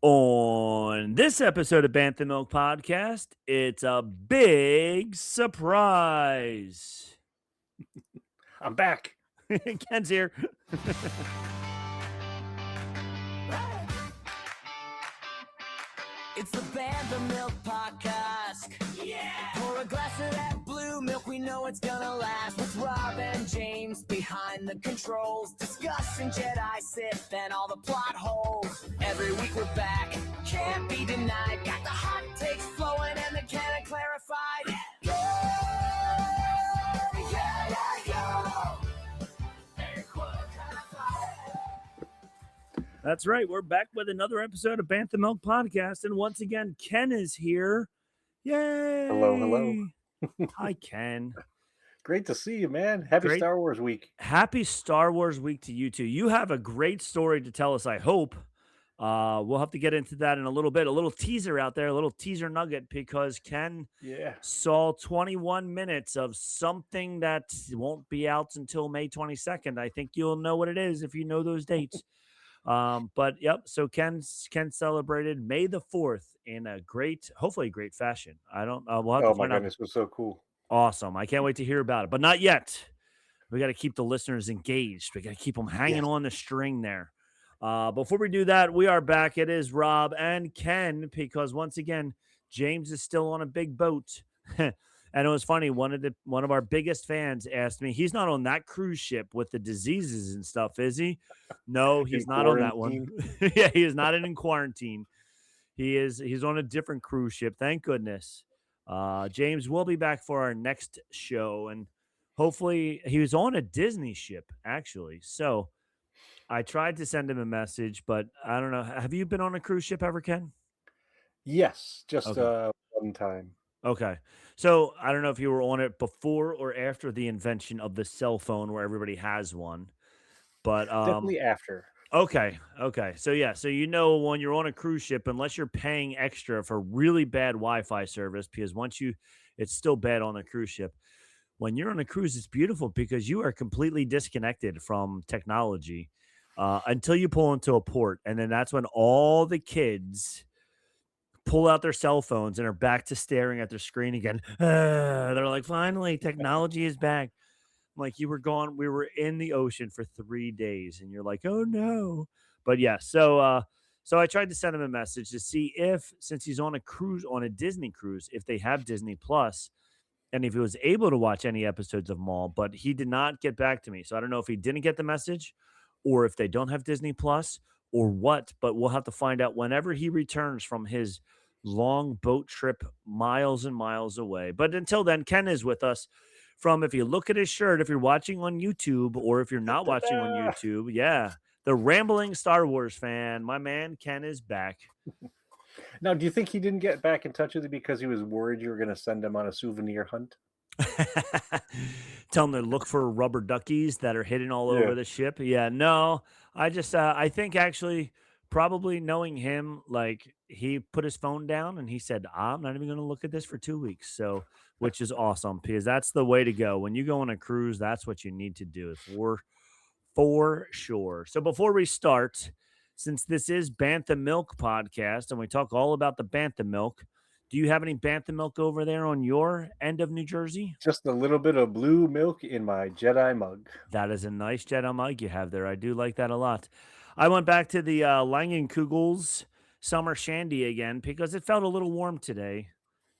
On this episode of Bantha Milk Podcast, it's a big surprise. I'm back. Ken's here. It's the Bantha Milk Podcast. Yeah! Pour a glass of that blue milk, we know it's gonna last. With Rob and James behind the controls, discussing Jedi, Sith, and all the plot holes. Every week we're back, can't be denied. Got the hot takes flowing and the canon clarified. Yeah! That's right. We're back with another episode of Bantha Milk Podcast. And once again, Ken is here. Yay! Hello. Hi, Ken. Great to see you, man. Happy Star Wars week. Happy Star Wars week to you too. You have a great story to tell us, I hope. We'll have to get into that in a little bit. A little teaser out there, a little teaser nugget, because Ken saw 21 minutes of something that won't be out until May 22nd. I think you'll know what it is if you know those dates. But yep, so Ken celebrated May the 4th in a hopefully great fashion. I don't we'll have to find out. Goodness, it was so cool. Awesome. I can't wait to hear about it, but not yet. We got to keep the listeners engaged. We got to keep them hanging on the string there. Before we do that, we are back. It is Rob and Ken, because once again, James is still on a big boat. And it was funny. One of our biggest fans asked me, he's not on that cruise ship with the diseases and stuff, is he? No, he's not on that one. Yeah, he is not in quarantine. He's on a different cruise ship. Thank goodness. James will be back for our next show, and hopefully he was on a Disney ship, actually. So I tried to send him a message, but I don't know. Have you been on a cruise ship ever, Ken? Yes, just one time. Okay. So I don't know if you were on it before or after the invention of the cell phone where everybody has one, but definitely after. Okay. So yeah, so when you're on a cruise ship, unless you're paying extra for really bad Wi-Fi service, because it's still bad on the cruise ship. When you're on a cruise, it's beautiful because you are completely disconnected from technology until you pull into a port, and then that's when all the kids pull out their cell phones and are back to staring at their screen again. They're like, finally, technology is back. I'm like, you were gone. We were in the ocean for 3 days, and you're like, oh no. But yeah, so I tried to send him a message to see if, since he's on a Disney cruise, if they have Disney Plus, and if he was able to watch any episodes of Maul. But he did not get back to me, so I don't know if he didn't get the message, or if they don't have Disney Plus, or what. But we'll have to find out whenever he returns from his long boat trip miles and miles away. But until then, Ken is with us from, if you look at his shirt, if you're watching on YouTube, or if you're not watching on YouTube, the rambling Star Wars fan, my man Ken is back. Now, do you think he didn't get back in touch with you because he was worried you were going to send him on a souvenir hunt? Tell him to look for rubber duckies that are hidden all over the ship. Yeah, no, I just I think actually, probably knowing him, like, he put his phone down and he said, I'm not even going to look at this for 2 weeks. So, which is awesome, because that's the way to go. When you go on a cruise, that's what you need to do for sure. So before we start, since this is Bantha Milk Podcast and we talk all about the Bantha Milk, do you have any Bantha Milk over there on your end of New Jersey? Just a little bit of blue milk in my Jedi mug. That is a nice Jedi mug you have there. I do like that a lot. I went back to the Langenkugel's Summer Shandy again because it felt a little warm today.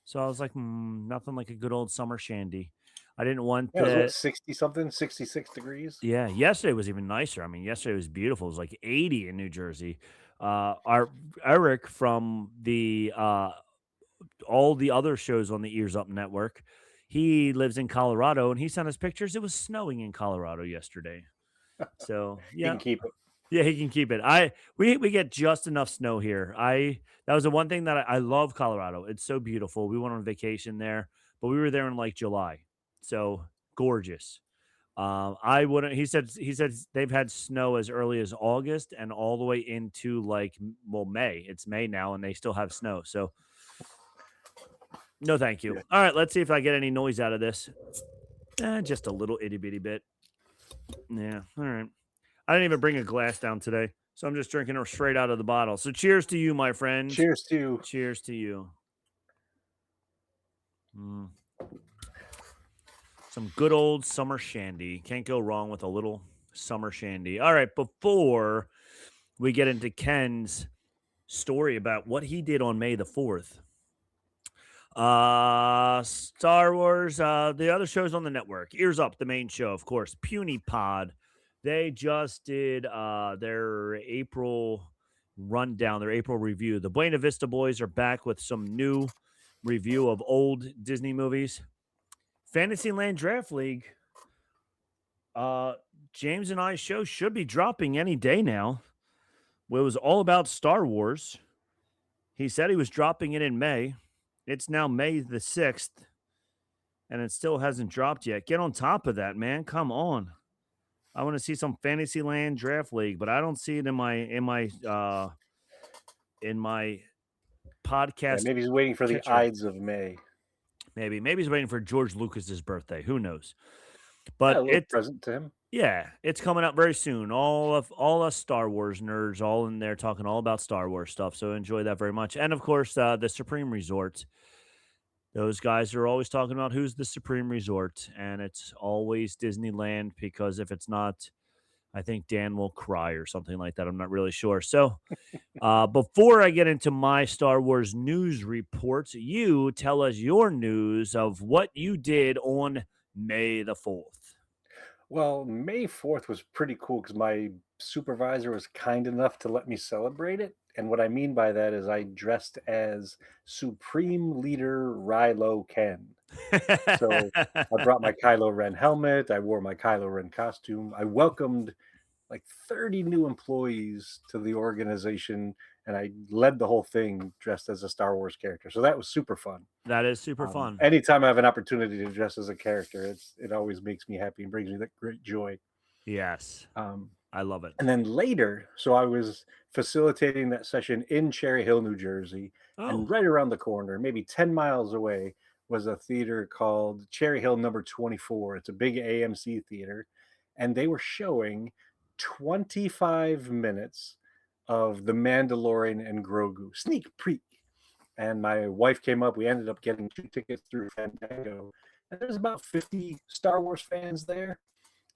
So I was like, nothing like a good old summer shandy. I didn't want it was 60-something, 66 degrees. Yeah, yesterday was even nicer. I mean, yesterday was beautiful. It was like 80 in New Jersey. Our Eric from the all the other shows on the Ears Up Network, he lives in Colorado, and he sent us pictures. It was snowing in Colorado yesterday. So yeah, he can keep it. Yeah, he can keep it. We get just enough snow here. That was the one thing that I love Colorado. It's so beautiful. We went on vacation there, but we were there in like July. So gorgeous. I wouldn't. He said they've had snow as early as August and all the way into May. It's May now, and they still have snow. So no, thank you. All right, let's see if I get any noise out of this. Just a little itty bitty bit. Yeah. All right. I didn't even bring a glass down today. So I'm just drinking it straight out of the bottle. So cheers to you, my friend. Cheers to you. Cheers to you. Mm. Some good old summer shandy. Can't go wrong with a little summer shandy. All right, before we get into Ken's story about what he did on May the 4th. Star Wars, the other shows on the network. Ears Up, the main show, of course. Puny Pod. They just did their April rundown, their April review. The Buena Vista Boys are back with some new review of old Disney movies. Fantasyland Draft League. James and I's show should be dropping any day now. It was all about Star Wars. He said he was dropping it in May. It's now May the 6th, and it still hasn't dropped yet. Get on top of that, man. Come on. I want to see some Fantasyland Draft League, but I don't see it in my Yeah, podcast maybe he's waiting for the catcher. Ides of May. Maybe he's waiting for George Lucas's birthday. Who knows? Yeah, a But little it's present to him. yeah, it's coming up very soon. All us Star Wars nerds all in there talking all about Star Wars stuff. So enjoy that very much. And of course, the Supreme Resort. Those guys are always talking about who's the Supreme Resort, and it's always Disneyland because if it's not, I think Dan will cry or something like that. I'm not really sure. So, before I get into my Star Wars news report, you tell us your news of what you did on May the 4th. Well, May 4th was pretty cool because my supervisor was kind enough to let me celebrate it. And what I mean by that is I dressed as Supreme Leader Rilo Ken. So I brought my Kylo Ren helmet. I wore my Kylo Ren costume. I welcomed like 30 new employees to the organization, and I led the whole thing dressed as a Star Wars character. So that was super fun. That is super fun. Anytime I have an opportunity to dress as a character, it always makes me happy and brings me that great joy. Yes, Um, I love it. and then later, so I was facilitating that session in Cherry Hill, New Jersey, Oh, and right around the corner, maybe 10 miles away, was a theater called Cherry Hill Number 24. It's a big AMC theater, and they were showing 25 minutes of The Mandalorian and Grogu sneak peek. And my wife came up. We ended up getting 2 tickets through Fandango, and there's about 50 Star Wars fans there.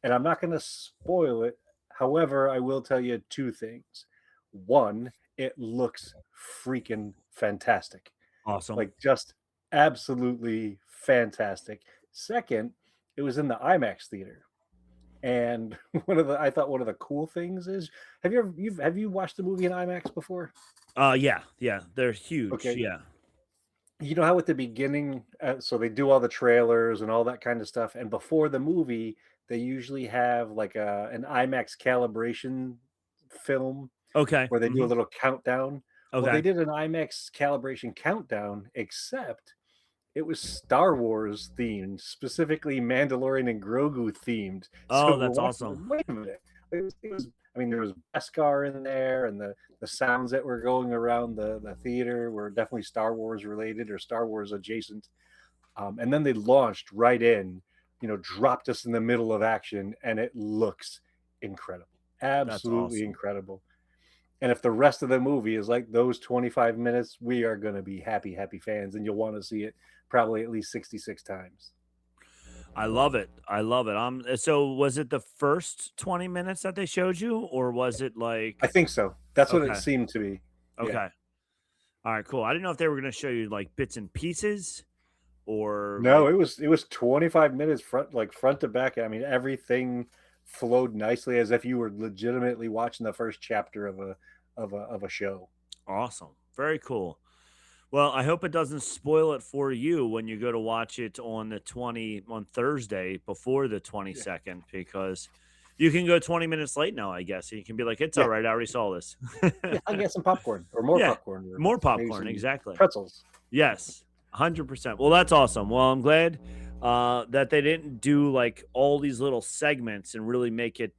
And I'm not going to spoil it. However, I will tell you 2 things. One, it looks freaking fantastic. awesome. Like just absolutely fantastic. Second, it was in the IMAX theater. And I thought one of the cool things is, have you watched the movie in IMAX before? Yeah, they're huge. Okay. Yeah. You know how at the beginning, so they do all the trailers and all that kind of stuff, and before the movie, they usually have like an IMAX calibration film Okay. where they do a little countdown. Well, they Okay. did an IMAX calibration countdown, except it was Star Wars themed, specifically Mandalorian and Grogu themed. Oh, So we're that's watching, awesome. wait a minute. It was, I mean, there was Beskar in there, and the sounds that were going around the theater were definitely Star Wars related or Star Wars adjacent. And then they launched right in, dropped us in the middle of action, and it looks incredible. Absolutely awesome. incredible. And if the rest of the movie is like those 25 minutes, we are going to be happy, happy fans, and you'll want to see it probably at least 66 times. I love it. I love it. So was it the first 20 minutes that they showed you, or was it I like think so. That's what it okay. seemed to be. Okay. Yeah. All right, cool. I didn't know if they were gonna show you like bits and pieces or No, like it was 25 minutes front to back. I mean, everything flowed nicely as if you were legitimately watching the first chapter of a show. awesome. Very cool. Well, I hope it doesn't spoil it for you when you go to watch it on Thursday before the Yeah. 22nd, because you can go 20 minutes late now, I guess. You can be like, it's all Yeah. right, I already saw this. Yeah, I'll get some popcorn or more Yeah, popcorn. Or more maybe popcorn, some exactly. pretzels. Yes, 100%. Well, that's awesome. Well, I'm glad that they didn't do like all these little segments and really make it,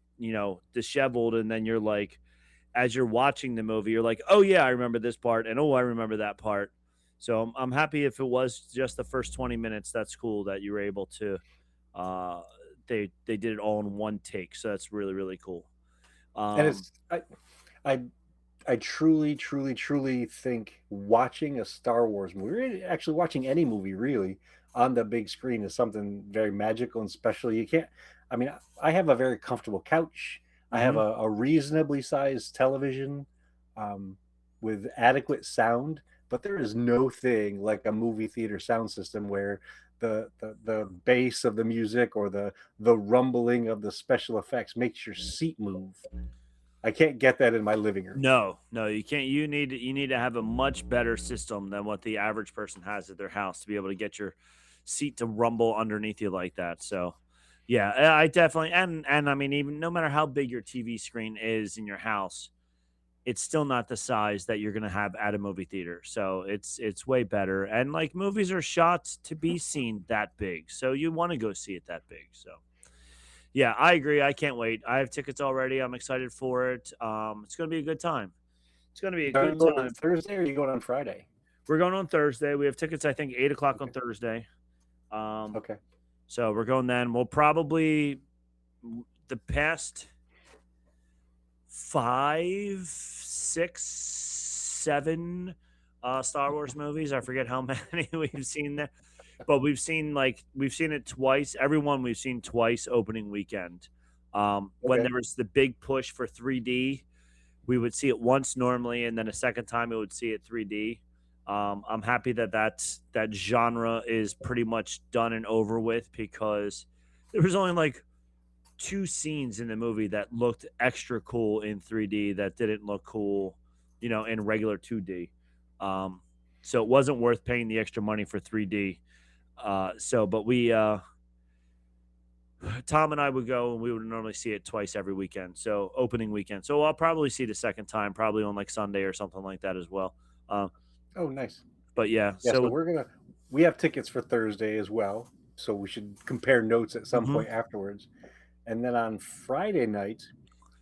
disheveled. And then you're like, as you're watching the movie, you're like, oh, yeah, I remember this part. And oh, I remember that part. So I'm happy if it was just the first 20 minutes. That's cool that you were able to, they did it all in one take. So that's really, really cool. And I I truly, truly, truly think watching a Star Wars movie, or actually watching any movie really, on the big screen is something very magical and special. You can't, I mean, I have a very comfortable couch. I have Hmm. a reasonably sized television, um, with adequate sound, but there is no thing like a movie theater sound system where the bass of the music or the rumbling of the special effects makes your seat move. I can't get that in my living room. No, no, you can't. You need to have a much better system than what the average person has at their house to be able to get your seat to rumble underneath you like that. So, yeah, I definitely and I mean, even no matter how big your TV screen is in your house, it's still not the size that you're gonna have at a movie theater. So it's way better. And like movies are shot to be seen that big, so you want to go see it that big. So yeah, I agree. I can't wait. I have tickets already. I'm excited for it. It's gonna be a good time. It's going to be a Are you good going on time. Thursday or are you going on Friday? We're going on Thursday. We have tickets, I think, 8 o'clock on Okay. Thursday. Um, Okay. so we're going then. We'll probably the past 5, 6, 7 Star Wars movies. I forget how many we've seen there, but we've seen it twice. Everyone we've seen twice opening weekend. When Okay. there was the big push for 3D, we would see it once normally, and then a second time we would see it 3D. I'm happy that that genre is pretty much done and over with because there was only like 2 scenes in the movie that looked extra cool in 3D that didn't look cool, in regular 2D. Um, so it wasn't worth paying the extra money for 3D. But Tom and I would go, and we would normally see it twice every weekend. So opening weekend. So I'll probably see the second time, probably on like Sunday or something like that as well. Uh, Oh, nice. but yeah, Yeah, so so we have tickets for Thursday as well, so we should compare notes at some mhm. point afterwards. And then on Friday night,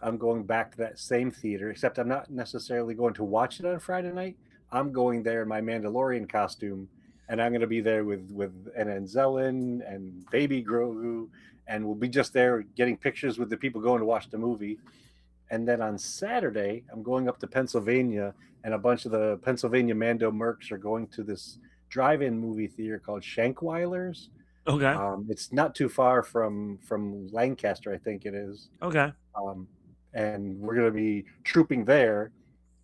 I'm going back to that same theater, except I'm not necessarily going to watch it on Friday night. I'm going there in my Mandalorian costume, and I'm going to be there with Anna and Zelen and Baby Grogu, and we'll be just there getting pictures with the people going to watch the movie. And then on Saturday, I'm going up to Pennsylvania, and a bunch of the Pennsylvania Mando Mercs are going to this drive-in movie theater called Shankweiler's. Okay, It's not too far from Lancaster, I think it is. okay, Um, and we're going to be trooping there.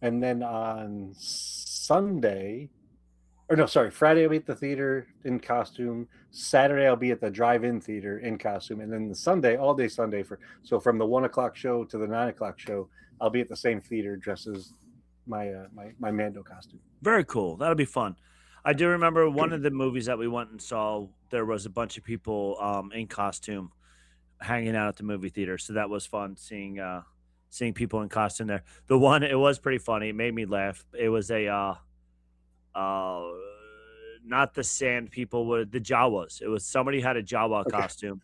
And then on Sunday, or no, sorry, Friday I'll be at the theater in costume. Saturday I'll be at the drive-in theater in costume, and then the Sunday, all day Sunday from the 1 o'clock show to the 9 o'clock show, I'll be at the same theater dressed as my Mando costume. very cool. That'll be fun. I do remember one of the movies that we went and saw. There was a bunch of people in costume hanging out at the movie theater, so that was fun seeing people in costume there. The one it was pretty funny. It made me laugh. It was a uh, not the sand people, were the Jawas. It was somebody had a Jawa Okay, costume,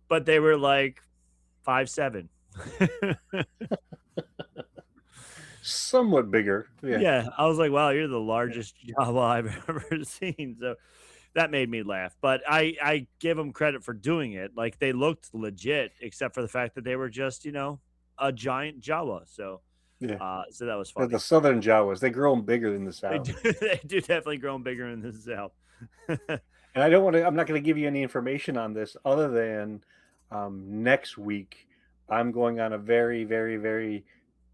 but they were like 5'7". somewhat bigger, yeah. Yeah, I was like, "Wow, you're the largest Jawa I've ever seen." So that made me laugh. But I give them credit for doing it. Like they looked legit, except for the fact that they were just a giant Jawa. Yeah. So that was The funny. Southern Jawas, they grow them bigger in the They South. do they do definitely grow 'em bigger in the South. And I'm not going to give you any information on this other than next week, I'm going on a very, very, very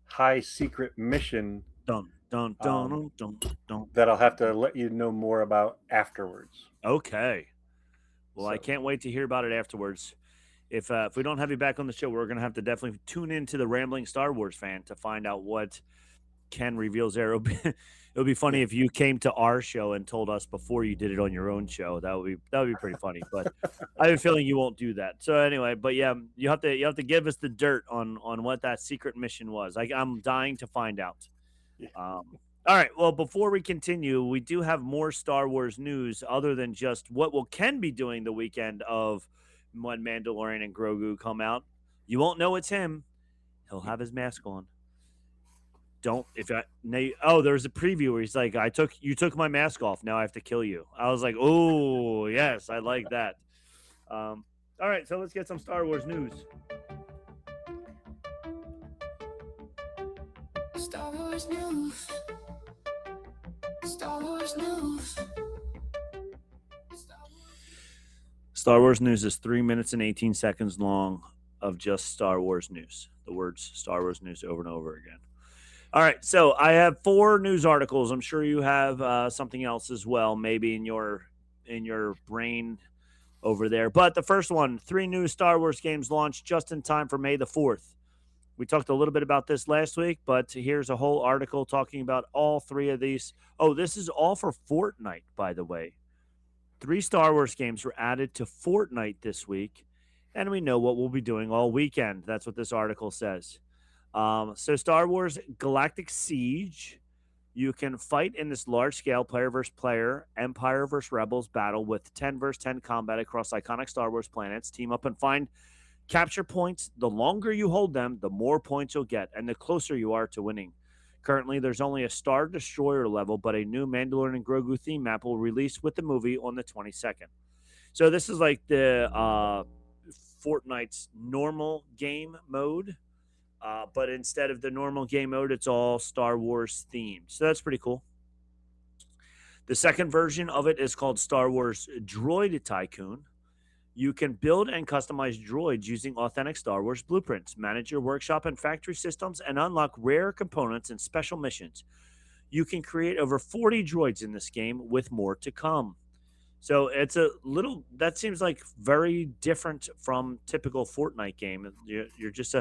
high secret mission Dun dun dun um, dun dun. Dun. that I'll have to let you know more about afterwards. Okay. Well, I So, can't wait to hear about it afterwards. If we don't have you back on the show, we're gonna have to definitely tune into the rambling Star Wars fan to find out what Ken reveals there. It'll be funny yeah. if you came to our show and told us before you did it on your own show. That would be pretty funny. But I have a feeling you won't do that. So anyway, but yeah, you have to give us the dirt on what that secret mission was. I'm dying to find out. Yeah. All right. Well, before we continue, we do have more Star Wars news other than just what will Ken be doing the weekend of when Mandalorian and Grogu come out. You won't know it's him. He'll have his mask on. Don't if I now, oh, there's a preview where he's like, you took my mask off. Now I have to kill you. I was like, oh yes, I like that. Um, all right, so let's get some Star Wars news. Wars news. Star Wars news. Star Wars news is 3 minutes and 18 seconds long of just Star Wars news. The words Star Wars news over and over again. All right, so I have 4 news articles. I'm sure you have something else as well, maybe in your brain over there. But the first one, 3 new Star Wars games launched just in time for May the 4th. We talked a little bit about this last week, but here's a whole article talking about all 3 of these. Oh, this is all for Fortnite, by the way. 3 Star Wars games were added to Fortnite this week, and we know what we'll be doing all weekend. That's what this article says. So Star Wars Galactic Siege, you can fight in this large-scale player versus player, Empire versus Rebels battle with 10 versus 10 combat across iconic Star Wars planets. Team up and find capture points. The longer you hold them, the more points you'll get, and the closer you are to winning. Currently, there's only a Star Destroyer level, but a new Mandalorian and Grogu theme map will release with the movie on the 22nd. So this is like the Fortnite's normal game mode, but instead of the normal game mode, it's all Star Wars themed. So that's pretty cool. The second version of it is called Star Wars Droid Tycoon. You can build and customize droids using authentic Star Wars blueprints, manage your workshop and factory systems, and unlock rare components and special missions. You can create over 40 droids in this game with more to come. So it's a little, that seems like very different from typical Fortnite game. You're just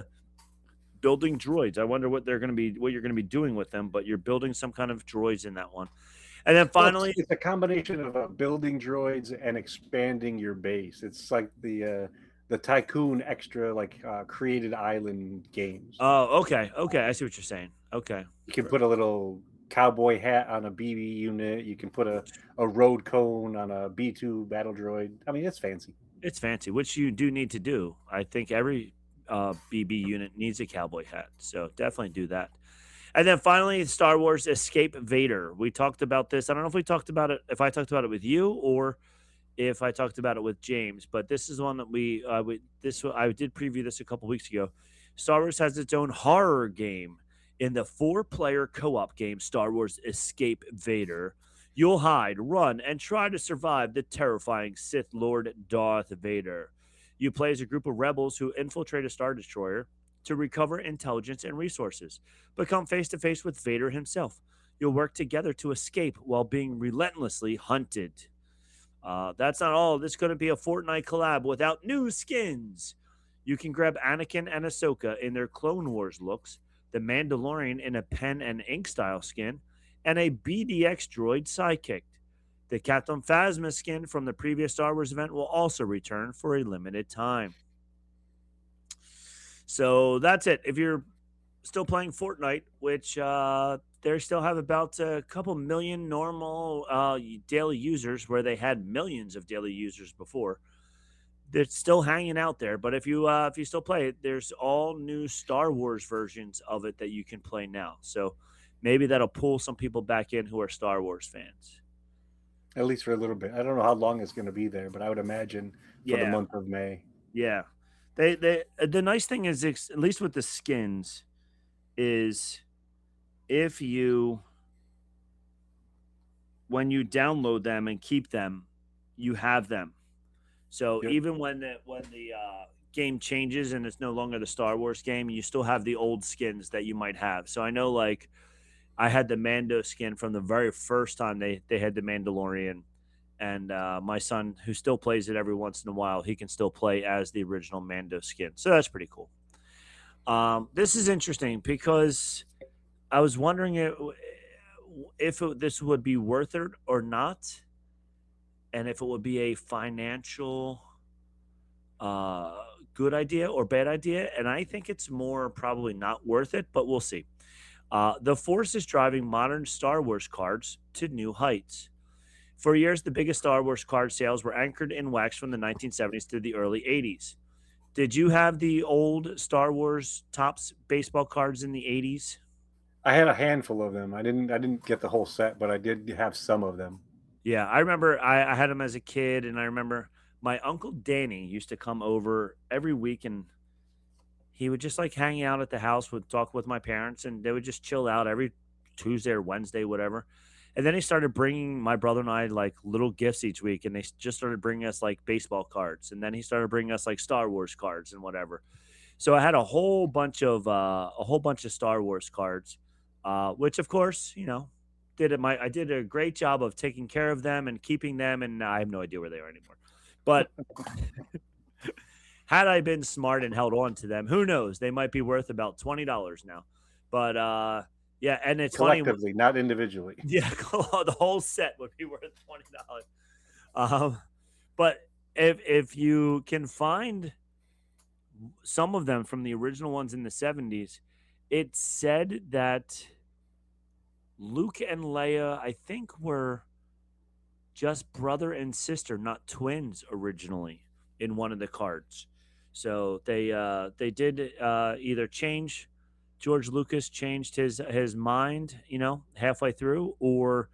building droids. I wonder what you're going to be doing with them, but you're building some kind of droids in that one. And then finally, it's a combination of building droids and expanding your base. It's like the Tycoon extra, like created island games. Oh, okay, I see what you're saying. Okay, you can put a little cowboy hat on a BB unit. You can put a road cone on a B2 battle droid. I mean, it's fancy. It's fancy, which you do need to do. I think every BB unit needs a cowboy hat, so definitely do that. And then finally, Star Wars Escape Vader. We talked about this. I don't know if I talked about it with you or if I talked about it with James, but this is one that I did preview this a couple weeks ago. Star Wars has its own horror game in the 4-player co-op game Star Wars Escape Vader. You'll hide, run, and try to survive the terrifying Sith Lord Darth Vader. You play as a group of rebels who infiltrate a Star Destroyer to recover intelligence and resources. Become face-to-face with Vader himself. You'll work together to escape while being relentlessly hunted. That's not all. This couldn't be a Fortnite collab without new skins. You can grab Anakin and Ahsoka in their Clone Wars looks, the Mandalorian in a pen and ink style skin, and a BDX droid sidekick. The Captain Phasma skin from the previous Star Wars event will also return for a limited time. So that's it. If you're still playing Fortnite, which they still have about a couple million normal daily users, where they had millions of daily users before, they're still hanging out there. But if you still play it, there's all new Star Wars versions of it that you can play now. So maybe that'll pull some people back in who are Star Wars fans. At least for a little bit. I don't know how long it's going to be there, but I would imagine for the month of May. Yeah. The nice thing is, at least with the skins, is when you download them and keep them, you have them. So even when the game changes and it's no longer the Star Wars game, you still have the old skins that you might have. So I know, like, I had the Mando skin from the very first time they had the Mandalorian. And my son, who still plays it every once in a while, he can still play as the original Mando skin. So that's pretty cool. This is interesting because I was wondering if this would be worth it or not, and if it would be a financial good idea or bad idea. And I think it's more probably not worth it, but we'll see. The Force is driving modern Star Wars cards to new heights. For years, the biggest Star Wars card sales were anchored in wax from the 1970s to the early 80s. Did you have the old Star Wars Topps baseball cards in the 80s? I had a handful of them. I didn't get the whole set, but I did have some of them. Yeah, I remember I had them as a kid, and I remember my Uncle Danny used to come over every week, and he would just like hang out at the house, would talk with my parents, and they would just chill out every Tuesday or Wednesday, whatever. And then he started bringing my brother and I like little gifts each week, and they just started bringing us like baseball cards, and then he started bringing us like Star Wars cards and whatever. So I had a whole bunch of Star Wars cards, which of course, I did a great job of taking care of them and keeping them, and I have no idea where they are anymore. But had I been smart and held on to them, who knows? They might be worth about $20 now. But yeah, and it's funny. Collectively, not individually. Yeah, the whole set would be worth $20. Um, but if you can find some of them from the original ones in the 70s, it said that Luke and Leia, I think, were just brother and sister, not twins originally in one of the cards. So they did either change. George Lucas changed his mind, halfway through, or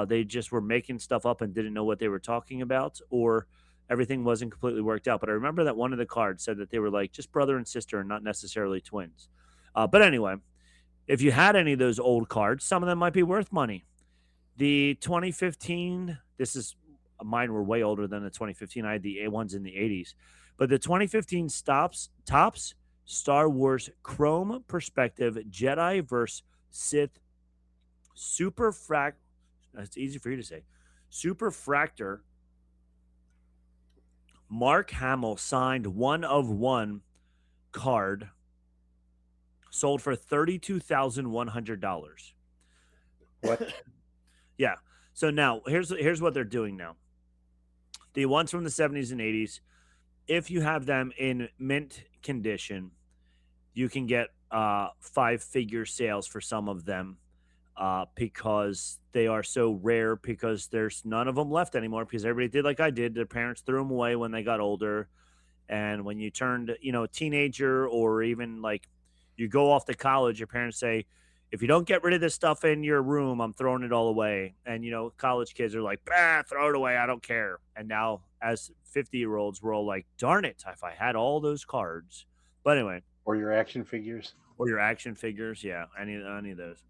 they just were making stuff up and didn't know what they were talking about, or everything wasn't completely worked out. But I remember that one of the cards said that they were like just brother and sister and not necessarily twins. But anyway, if you had any of those old cards, some of them might be worth money. The 2015, this is mine were way older than the 2015. I had the A ones in the 80s, but the 2015 tops Star Wars Chrome Perspective Jedi vs. Sith Super Frac. That's easy for you to say. Super Fractor. Mark Hamill signed 1 of 1 card, sold for $32,100. What? Yeah. So now here's what they're doing now. The ones from the 70s and 80s, if you have them in mint condition, you can get 5-figure sales for some of them because they are so rare, because there's none of them left anymore, because everybody did like I did. Their parents threw them away when they got older. And when you turned, a teenager, or even like you go off to college, your parents say, if you don't get rid of this stuff in your room, I'm throwing it all away. And, college kids are like, throw it away. I don't care. And now as 50-year-olds, we're all like, darn it, if I had all those cards. But anyway. Or your action figures. Yeah, any of those.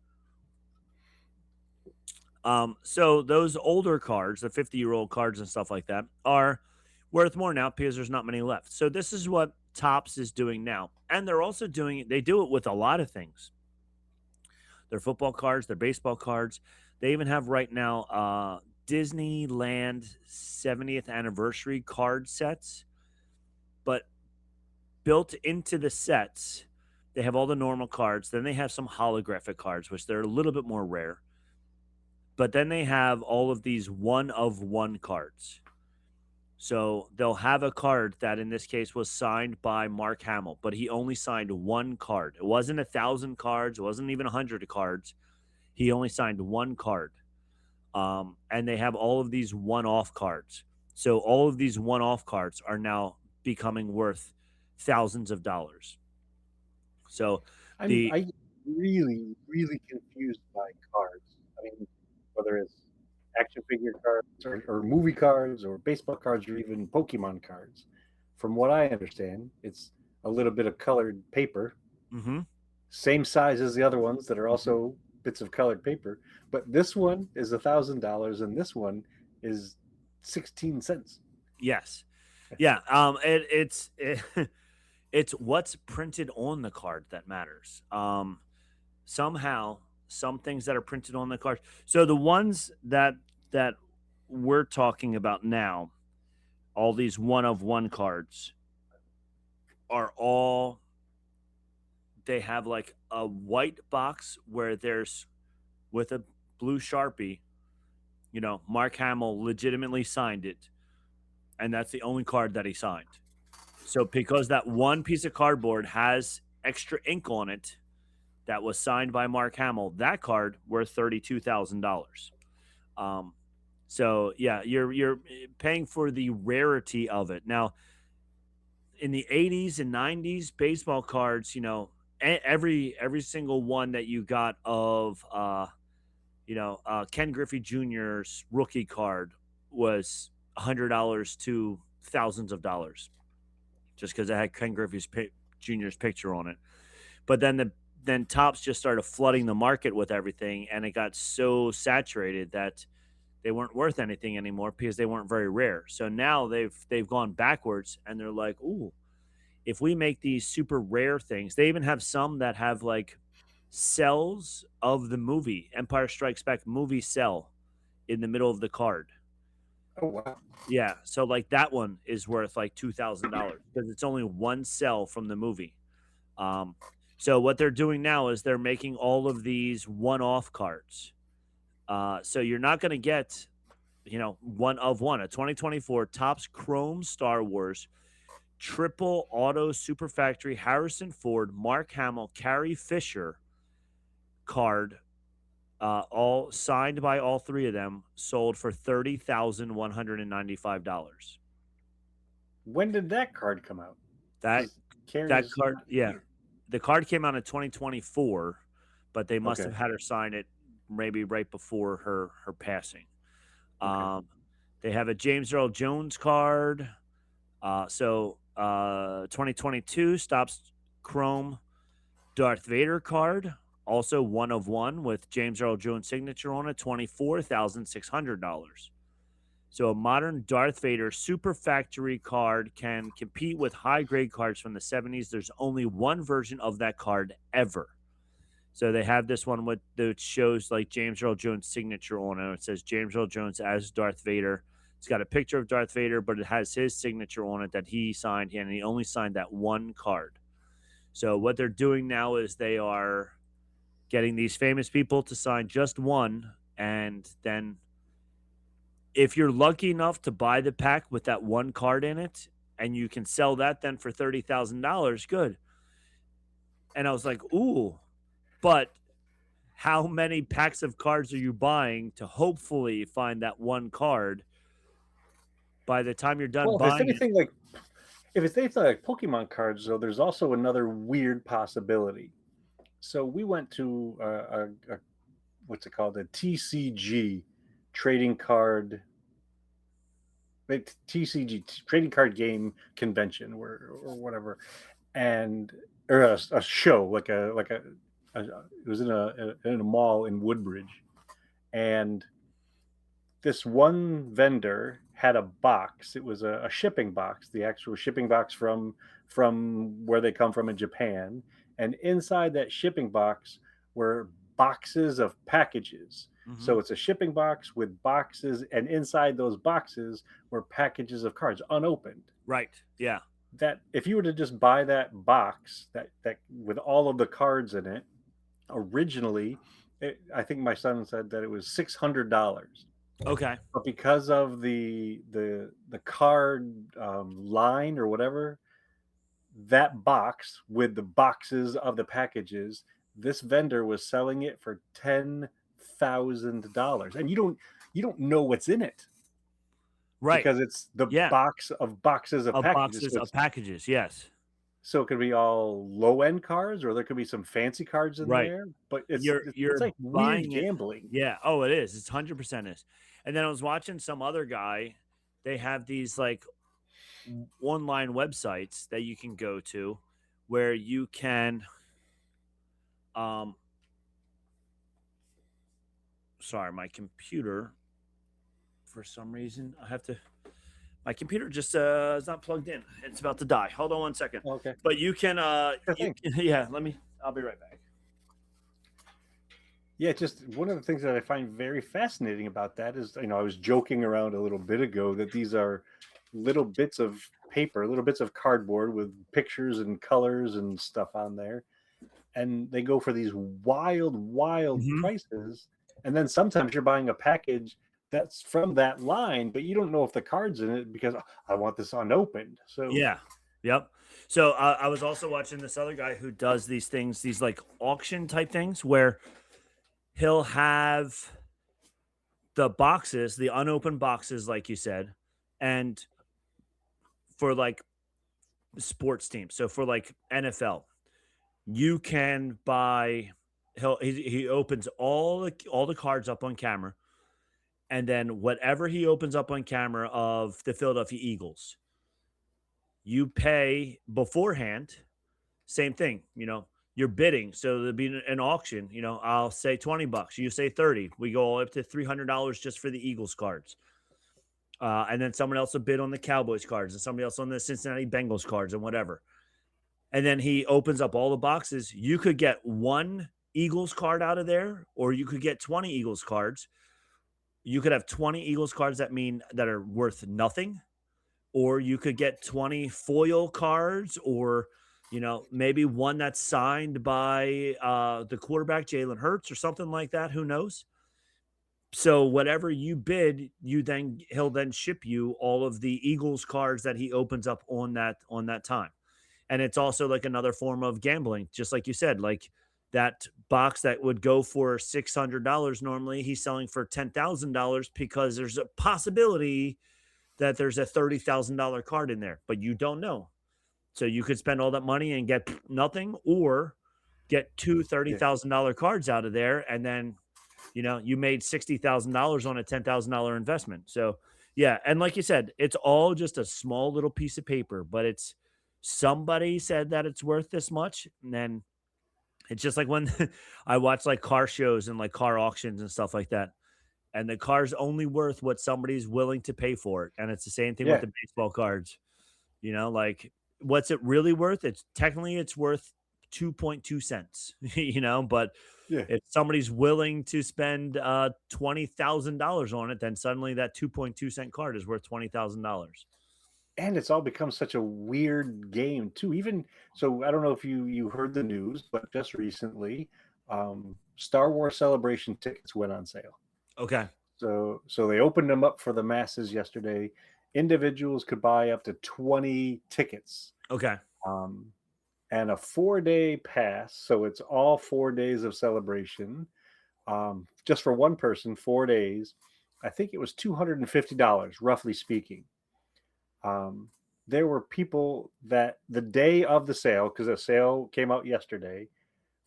So those older cards, the 50-year-old cards and stuff like that, are worth more now because there's not many left. So this is what Topps is doing now. And they're also they do it with a lot of things. Their football cards, their baseball cards. They even have right now Disneyland 70th anniversary card sets. But built into the sets, they have all the normal cards. Then they have some holographic cards, which they're a little bit more rare. But then they have all of these 1-of-1 cards. So they'll have a card that in this case was signed by Mark Hamill, but he only signed 1 card. It wasn't 1,000 cards. It wasn't even 100 cards. He only signed 1 card. And they have all of these one-off cards. So all of these one-off cards are now becoming worth thousands of dollars. So I'm really, really confused by cards. I mean, whether it's action figure cards or movie cards or baseball cards or even Pokemon cards. From what I understand, it's a little bit of colored paper, same size as the other ones that are also bits of colored paper. But this one is $1,000 and this one is 16 cents. Yes. Yeah. It's what's printed on the card that matters. Somehow, some things that are printed on the card. So the ones that we're talking about now, all these 1-of-1 cards are all, they have like a white box where there's, with a blue Sharpie, Mark Hamill legitimately signed it. And that's the only card that he signed. So because that one piece of cardboard has extra ink on it that was signed by Mark Hamill, that card worth $32,000. So yeah, you're paying for the rarity of it. Now, in the 80s and 90s, baseball cards, every single one that you got of Ken Griffey Jr.'s rookie card was $100 to thousands of dollars, just because it had Ken Griffey Jr.'s picture on it. But then then Topps just started flooding the market with everything, and it got so saturated that they weren't worth anything anymore because they weren't very rare. So now they've gone backwards, and they're like, ooh, if we make these super rare things, they even have some that have like cells of the movie Empire Strikes Back movie cell in the middle of the card. Oh wow. Yeah, so like that one is worth like $2,000 because it's only one cell from the movie. Um, so what they're doing now is they're making all of these one-off cards. So you're not going to get, one of one. A 2024 Topps Chrome Star Wars Triple Auto Super Factory Harrison Ford, Mark Hamill, Carrie Fisher card, all signed by all three of them, sold for $30,195. When did that card come out? That 'Cause Carrie that is card, not yeah, here. the card came out in 2024, but they must Okay. have had her sign it maybe right before her passing. Okay. Um, they have a James Earl Jones card. 2022 stops Chrome Darth Vader card, also one of one with James Earl Jones signature on it, $24,600. So a modern Darth Vader Super Factory card can compete with high grade cards from the 70s. There's only one version of that card ever. So they have this one with that shows like James Earl Jones signature on it. It says James Earl Jones as Darth Vader. It's got a picture of Darth Vader, but it has his signature on it that he signed, and he only signed that one card. So what they're doing now is they are getting these famous people to sign just one, and then if you're lucky enough to buy the pack with that one card in it, and you can sell that then for $30,000, good. And I was like, ooh, but how many packs of cards are you buying to hopefully find that one card by the time you're done Well, if it's buying it? anything like Pokemon cards, though, there's also another weird possibility. So we went to a what's it called, a TCG trading card, TCG trading card game convention, or whatever, and or a show it was in a mall in Woodbridge, and this one vendor had a box. It was a shipping box, the actual shipping box from where they come from in Japan. And inside that shipping box were boxes of packages. Mm-hmm. So it's a shipping box with boxes, and inside those boxes were packages of cards unopened. Right. Yeah. That if you were to just buy that box that with all of the cards in it, originally, I think my son said that it was $600. Okay. But because of the card line or whatever, that box with the boxes of the packages, this vendor was selling it for $10,000, and you don't know what's in it Right. because it's the Yeah. box of boxes of Of packages. boxes So, of packages. Yes. so it could be all low end cards, or there could be some fancy cards in Right. there. But it's You're like weird buying it. gambling. Yeah. Oh, it is. It's 100% is. And then I was watching some other guy. They have these like online websites that you can go to where you can um sorry, my computer for some reason my computer just is not plugged in. It's about to die. Hold on one second. Okay, But you can sure thing. yeah, I'll be right back. Yeah, just one of the things that I find very fascinating about that is, I was joking around a little bit ago that these are little bits of paper, little bits of cardboard with pictures and colors and stuff on there. And they go for these wild, wild Mhm. prices. And then sometimes you're buying a package that's from that line, but you don't know if the card's in it because, "Oh, I want this unopened." So, Yeah. Yep. So I was also watching this other guy who does these things, these like auction type things where he'll have the boxes, the unopened boxes, like you said, and for like sports teams. So for like NFL, you can buy. He opens all the cards up on camera, and then whatever he opens up on camera of the Philadelphia Eagles, you pay beforehand. Same thing, you're bidding. So there'll be an auction. I'll say $20, you say 30. We go all up to $300 just for the Eagles cards. And then someone else will bid on the Cowboys cards and somebody else on the Cincinnati Bengals cards and whatever. And then he opens up all the boxes. You could get one Eagles card out of there, or you could get 20 Eagles cards. You could have 20 Eagles cards that are worth nothing, or you could get 20 foil cards, or maybe one that's signed by the quarterback Jalen Hurts or something like that. Who knows? So whatever you bid, he'll then ship you all of the Eagles cards that he opens up on that time. And it's also like another form of gambling, just like you said, like that box that would go for $600 normally, he's selling for $10,000 because there's a possibility that there's a $30,000 card in there, but you don't know. So you could spend all that money and get nothing, or get two Yeah. $30,000 cards out of there, and then you made $60,000 on a $10,000 investment. So yeah, and like you said, it's all just a small little piece of paper, but it's somebody said that it's worth this much, and then it's just like when I watch like car shows and like car auctions and stuff like that, and the car's only worth what somebody's willing to pay for it. And it's the same thing with Yeah. the baseball cards. Like what's it really worth? It's worth 2.2 cents, but Yeah. if somebody's willing to spend $20,000 on it, then suddenly that 2.2 cent card is worth $20,000. And it's all become such a weird game too. Even so, I don't know if you heard the news, but just recently, Star Wars Celebration tickets went on sale. Okay. So they opened them up for the masses yesterday. Individuals could buy up to 20 tickets, Okay. um, and a 4-day pass. So it's all 4 days of celebration, just for one person, 4 days. I think it was $250, roughly speaking. Um, there were people that the day of the sale, because the sale came out yesterday,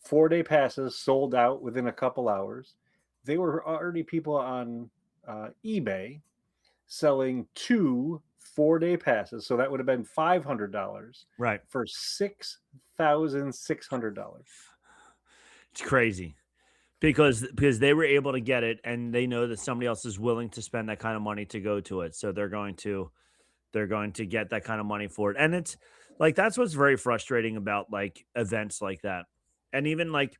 4-day passes sold out within a couple hours. They were already people on eBay selling two 4-day passes. So that would have been $500 Right. for $6,600. It's crazy because they were able to get it, and they know that somebody else is willing to spend that kind of money to go to it. So they're going to get that kind of money for it. And it's like that's what's very frustrating about like events like that. And even like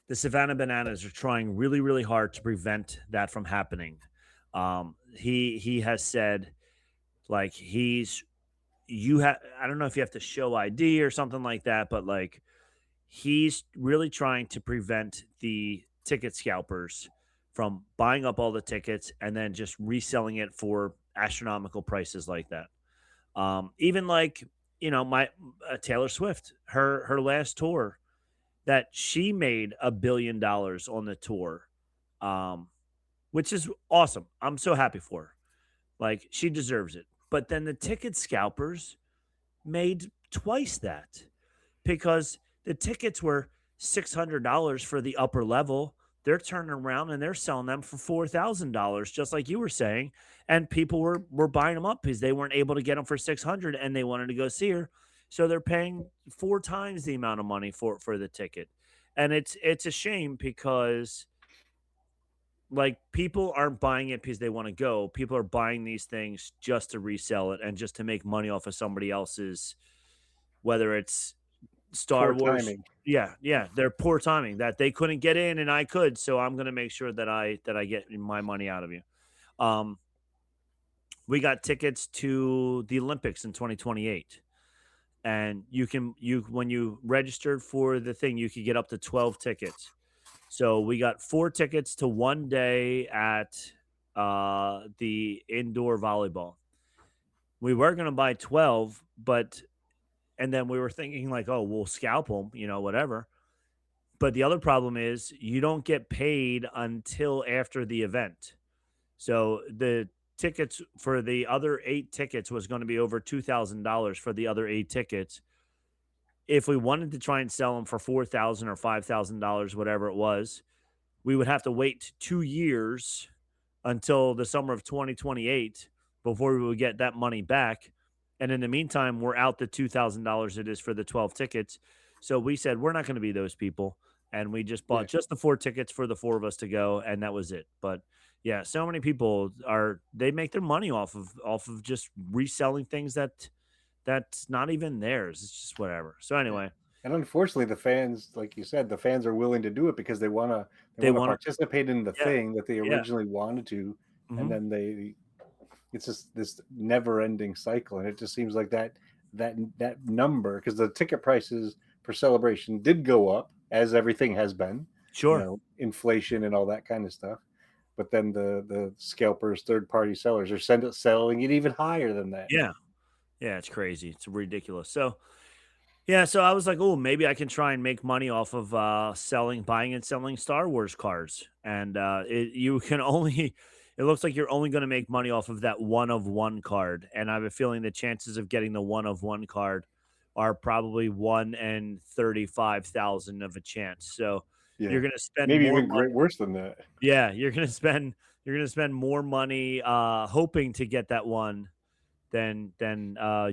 the Savannah Bananas are trying really, really hard to prevent that from happening. He has said like I don't know if you have to show ID or something like that, but like he's really trying to prevent the ticket scalpers from buying up all the tickets and then just reselling it for astronomical prices like that. Even like my Taylor Swift, her last tour, that she made $1 billion on the tour, um, which is awesome. I'm so happy for her. Like she deserves it. But then the ticket scalpers made twice that because the tickets were $600 for the upper level. They're turning around and they're selling them for $4,000, just like you were saying. And people were buying them up because they weren't able to get them for 600 and they wanted to go see her. So they're paying 4 times the amount of money for the ticket. And it's a shame because like people aren't buying it because they want to go. People are buying these things just to resell it and just to make money off of somebody else's, whether it's Star Poor Wars. timing. Yeah, yeah, they're poor timing that they couldn't get in and I could, so I'm going to make sure that I get my money out of you. Um we got tickets to the Olympics in 2028, and you when you registered for the thing, you could get up to 12 tickets. So we got 4 tickets to one day at the indoor volleyball. We were going to buy 12, but and then we were thinking like, oh, we'll scalp them, whatever. But the other problem is you don't get paid until after the event. So the tickets for the other 8 tickets was going to be over $2,000 for the other 8 tickets. If we wanted to try and sell them for $4,000 or $5,000, whatever it was, we would have to wait 2 years until the summer of 2028 before we would get that money back. And in the meantime, we're out the $2,000 it is for the 12 tickets. So we said we're not going to be those people, and we just Yeah. bought just the 4 tickets for the 4 of us to go, and that was it. But yeah, so many people are they make their money off of just reselling things that's not even theirs. It's just whatever. So Yeah. anyway, And unfortunately, the fans, like you said, the fans are willing to do it because they they wanna want to. participate in the Yeah, thing that they yeah. originally wanted to, and Hmm. then it's just this never-ending cycle, and it just seems like that number, because the ticket prices for Celebration did go up, as everything has been, Sure. inflation and all that kind of stuff. But then the scalpers, third-party sellers are selling it even higher than that. Yeah, yeah. It's crazy. It's ridiculous. So yeah, so I was like, "Oh, maybe I can try and make money off of buying and selling Star Wars cards." And you can only, it looks like you're only going to make money off of that one of one card. And I have a feeling the chances of getting the one of one card are probably 1 in 35,000 of a chance. So you're Yeah. going to spend Maybe more even money. worse than that. Yeah, you're going to spend more money hoping to get that one than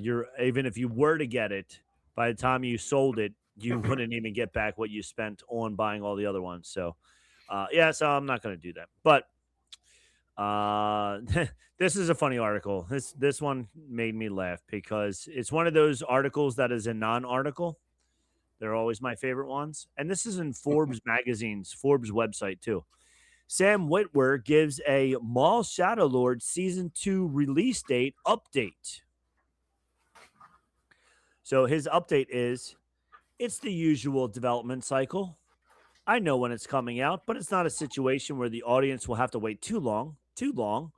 you're even if you were to get it, by the time you sold it, you wouldn't even get back what you spent on buying all the other ones. So, yeah, so I'm not going to do that. But this is a funny article. This one made me laugh because it's one of those articles that is a non-article. They're always my favorite ones, and this is in Forbes website too. Sam Witwer gives a Maul Shadowlord season 2 release date update. So his update is it's the usual development cycle. I know when it's coming out, but it's not a situation where the audience will have to wait too long. Too long.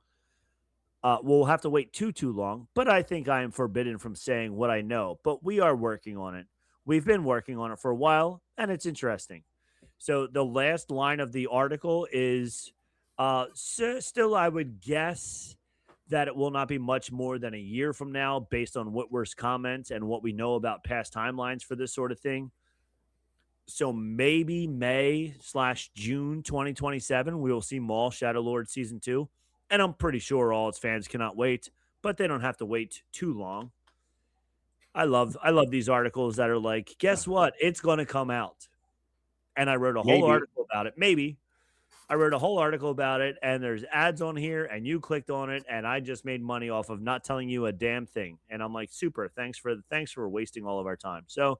We'll have to wait too long. But I think I am forbidden from saying what I know. But we are working on it. We've been working on it for a while, and it's interesting. So the last line of the article is still, I would guess that it will not be much more than a year from now, based on Whitworth's comments and what we know about past timelines for this sort of thing. So maybe May/June 2027, we will see Maul Shadow Lord season 2. And I'm pretty sure all its fans cannot wait, but they don't have to wait too long. I love these articles that are like, guess what? It's going to come out. And I wrote a whole Maybe. article about it. Maybe I wrote a whole article about it, and there's ads on here, and you clicked on it, and I just made money off of not telling you a damn thing. And I'm like, super, thanks for wasting all of our time. So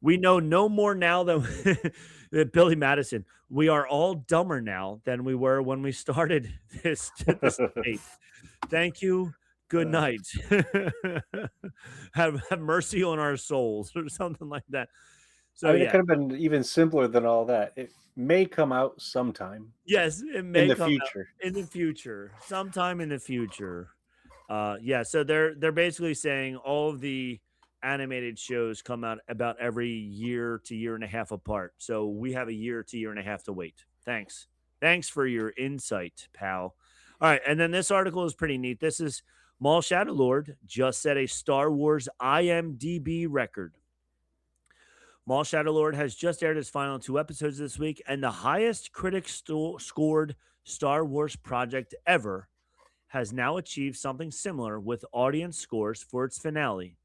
we know no more now than that Billy Madison. We are all dumber now than we were when we started this debate. Thank you. Good Uh, night. have mercy on our souls, or something like that. I So mean, it yeah, could have been even simpler than all that. It may come out sometime yes, it in may the come out future. in the future, sometime in the future. Yeah, so they're basically saying all of the animated shows come out about every year to year and a half apart. So we have a year to year and a half to wait. Thanks for your insight, pal. All right, and then this article is pretty neat. This is Maul Shadow Lord just set a Star Wars IMDb record. Maul Shadowlord has just aired its final 2 episodes this week, and the highest scored Star Wars project ever has now achieved something similar with audience scores for its finale.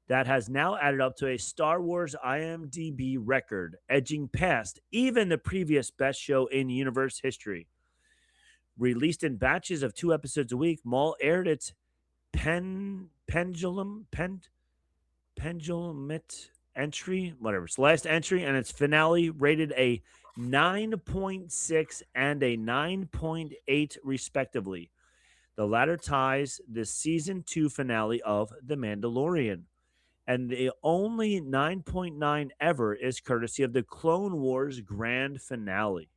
That has now added up to a Star Wars IMDb record, edging past even the previous best show in universe history. Released in batches of 2 episodes a week, Maul aired its pendulumit entry, whatever, its last entry, and its finale rated a 9.6 and a 9.8 respectively. The latter ties the season 2 finale of The Mandalorian. And the only 9.9 ever is courtesy of the Clone Wars grand finale.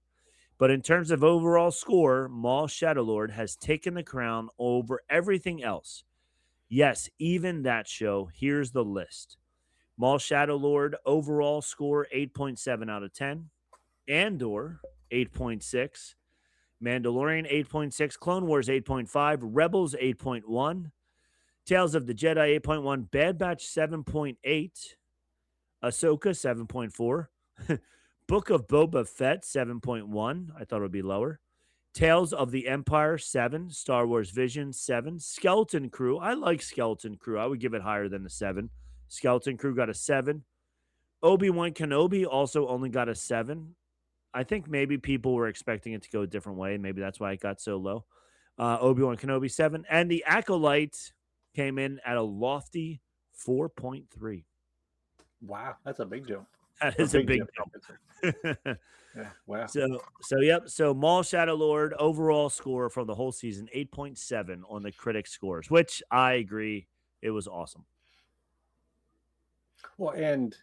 But in terms of overall score, Maul Shadowlord has taken the crown over everything else. Yes, even that show. Here's the list. Maul Shadowlord overall score 8.7 out of 10. Andor 8.6. Mandalorian 8.6. Clone Wars 8.5. Rebels 8.1. Tales of the Jedi 8.1. Bad Batch 7.8. Ahsoka 7.4. Book of Boba Fett 7.1. I thought it would be lower. Tales of the Empire 7. Star Wars Vision 7. Skeleton Crew. I like Skeleton Crew. I would give it higher than the 7. Skeleton Crew got a 7. Obi-Wan Kenobi also only got a 7. I think maybe people were expecting it to go a different way. Maybe that's why it got so low. Obi-Wan Kenobi 7. And The Acolyte came in at a lofty 4.3. Wow, that's a big jump. That Or is a big big jump. jump. Yeah, wow. So Maul Shadow Lord overall score from the whole season 8.7 on the critic scores, which I agree it was awesome. Well, and